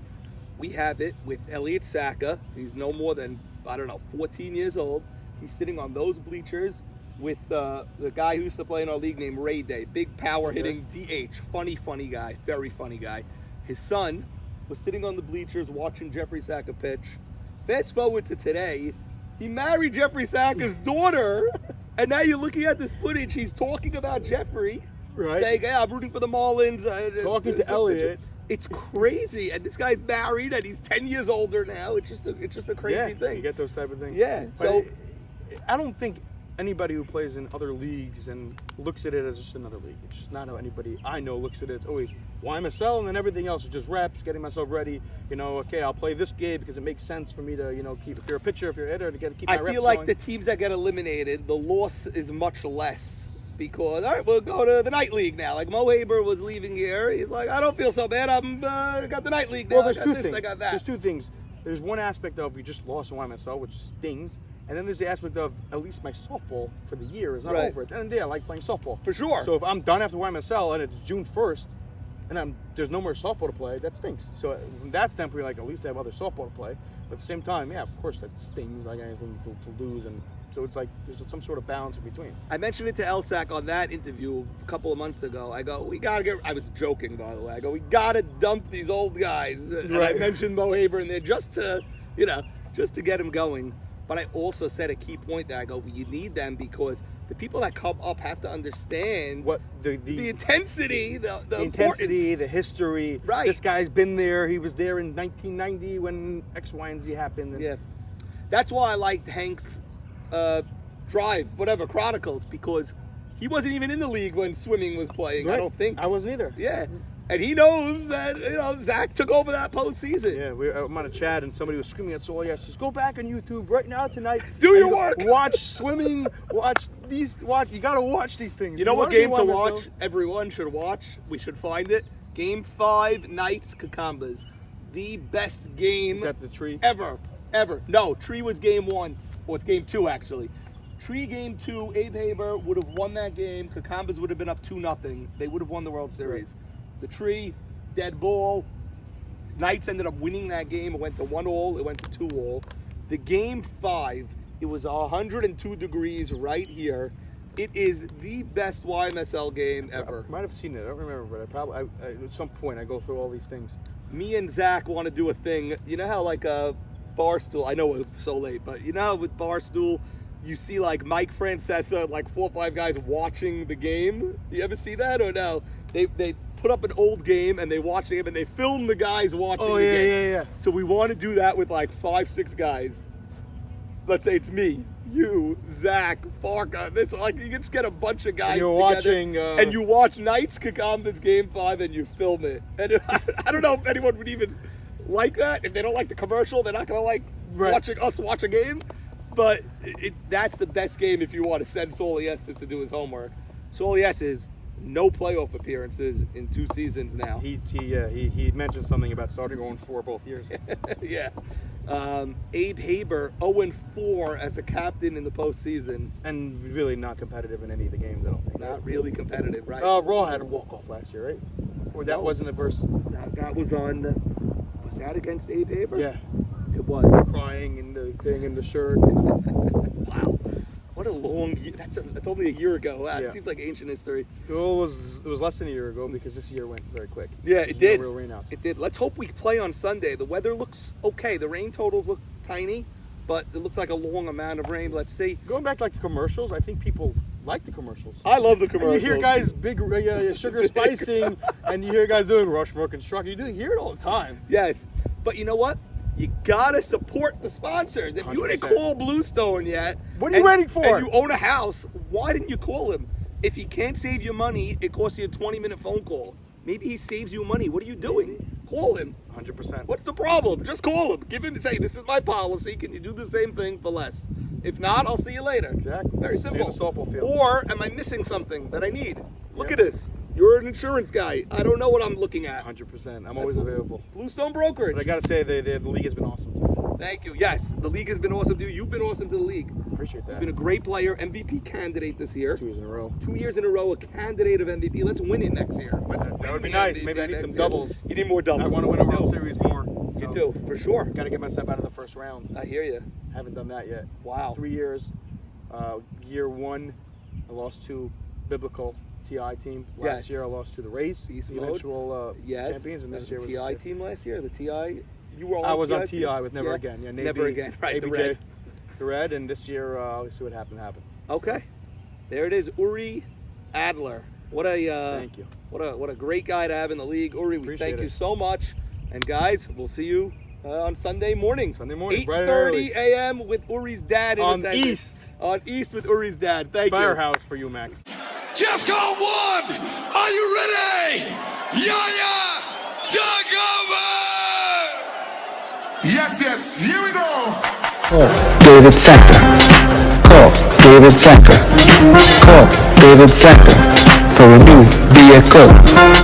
it with Elliot Saka. He's no more than 14 years old. He's sitting on those bleachers with the guy who used to play in our league named Ray Day. Big power hitting DH. Funny guy. Very funny guy. His son was sitting on the bleachers watching Jeffrey Saka pitch. Fast forward to today, he married Jeffrey Saka's daughter, and now you're looking at this footage. He's talking about Jeffrey, saying, "Hey, I'm rooting for the Marlins." Talking to Elliot. It's crazy, and this guy's married, and he's 10 years older now. It's just a crazy thing. You get those type of things. Yeah. But So I don't think anybody who plays in other leagues and looks at it as just another league. It's just not how anybody I know looks at it. It's always YMSL, and then everything else is just reps, getting myself ready. Okay, I'll play this game because it makes sense for me to, keep. If you're a pitcher, if you're a hitter, to keep my reps I feel like going. the teams that get eliminated, the loss is much less because, all right, we'll go to the Night League now. Like Mo Haber was leaving here. He's like, I don't feel so bad. I got the Night League now. Well, there's I got two this, things. I got that. There's two things. There's one aspect of we just lost in YMSL, which stings. And then there's the aspect of at least my softball for the year is not over. At the end of the day, I like playing softball. For sure. So if I'm done after YMSL and it's June 1st and there's no more softball to play, that stinks. So from that standpoint, like, at least I have other softball to play. But at the same time, yeah, of course that stings, like anything to lose. And so it's like there's some sort of balance in between. I mentioned it to Elsack on that interview a couple of months ago. I go, I was joking, by the way. I go, we got to dump these old guys. And I mentioned Mo Haber in there just to get him going. But I also said a key point there. I go, well, you need them because the people that come up have to understand what the intensity, the intensity, the history. Right. This guy's been there. He was there in 1990 when X, Y, and Z happened. Yeah. That's why I liked Hank's Drive, Chronicles, because he wasn't even in the league when swimming was playing. Right. I don't think. I wasn't either. Yeah. And he knows that, Zach took over that postseason. Yeah, I'm on a chat and somebody was screaming at Soul. Says, go back on YouTube right now tonight. Do your work. Watch swimming. You got to watch these things. You know what game to watch? Everyone should watch. We should find it. Game 5, Knights Cucumbers. The best game. Is that the tree? Ever. No, Tree was game 1. Or it's game 2, actually. Tree game 2, Abe Haber would have won that game. Cucumbers would have been up 2-0. They would have won the World Series. Right. The Tree, dead ball. Knights ended up winning that game. It went to 1-1. It went to 2-2. The game 5, it was 102 degrees right here. It is the best YMSL game ever. I might have seen it. I don't remember, but at some point I go through all these things. Me and Zach want to do a thing. You know how like a Barstool, I know it's so late, but you know how with Barstool, you see like Mike Francesa, like 4 or 5 guys watching the game? You ever see that or no? They put up an old game and they watch the game and they film the guys watching the game. Yeah. So we want to do that with like 5, 6 guys. Let's say it's me, you, Zach, Farka. This, like, you can just get a bunch of guys and you're together, watching, and you watch Knights Cucumbers game 5 and you film it. And I don't know if anyone would even like that. If they don't like the commercial, they're not gonna like watching us watch a game. But that's the best game if you want to send Solies to do his homework. Solies is no playoff appearances in 2 seasons now. He mentioned something about starting 0-4 both years. Yeah. Abe Haber 0-4 as a captain in the postseason. And really not competitive in any of the games, I don't think. Not really competitive, right? Raw had a walk-off last year, right? Or that wasn't the verse. That was on. Was that against Abe Haber? Yeah. It was. Crying in the thing in the shirt. Wow. What a long year. That's only a year ago. Wow, Yeah. It seems like ancient history. Well, it was less than a year ago because this year went very quick. Yeah, it did. No real rainouts. It did. Let's hope we play on Sunday. The weather looks okay. The rain totals look tiny, but it looks like a long amount of rain. Let's see. Going back to like the commercials, I think people like the commercials. I love the commercials. You hear guys big sugar spicing, and you hear guys doing Rushmore construction. You hear it all the time. Yes, but you know what? You gotta support the sponsors. If you didn't 100%. call Bluestone yet, What are you waiting for? And you own a house, why didn't you call him? If he can't save you money, it costs you a 20-minute phone call. Maybe he saves you money. What are you doing? Call him. 100%. What's the problem? Just call him. Give him say, this is my policy. Can you do the same thing for less? If not, I'll see you later. Exactly. Very See you simple. in the softball field. Or am I missing something that I need? Look Yeah. at this. You're an insurance guy. I don't know what I'm looking at. 100%. I'm always available. Bluestone Brokerage. But I gotta say, the league has been awesome. Thank you. Yes, the league has been awesome to you. You've been awesome to the league. Appreciate that. You've been a great player, MVP candidate this year. 2 years in a row. 2 years in a row, a candidate of MVP. Let's win it next year. Let's That win would be the nice. MVP Maybe I need next some year. doubles. You need more doubles. I want to win a World You do. Series more. You do, for sure. Got to get myself out of the first round. I hear you. Haven't done that yet. Wow. 3 years. Year 1, I lost to Biblical TI team. Last Yes. year, I lost to the Race, Beast the mode. eventual Yes. champions, and this That year was was the TI this year. team last year. The TI. You were on I was on team? TI with Never Again. Yeah, Navy, Never Again. Right. The ABJ, red. the red, and this year, let's see what happened. Okay. There it is. Uri Adler. What a Thank you. What a great guy to have in the league. Uri, we Appreciate thank you it. so much. And guys, we'll see you on Sunday morning. Sunday morning, bright and 8:30 early. a.m. with Uri's dad in On attendance. East. On East with Uri's dad. Thank you. Firehouse for you, Max. Defcon 1, are you ready? Yaya, dug over! Yes, here we go. David Center. Call David Center. Call David Center for a new vehicle.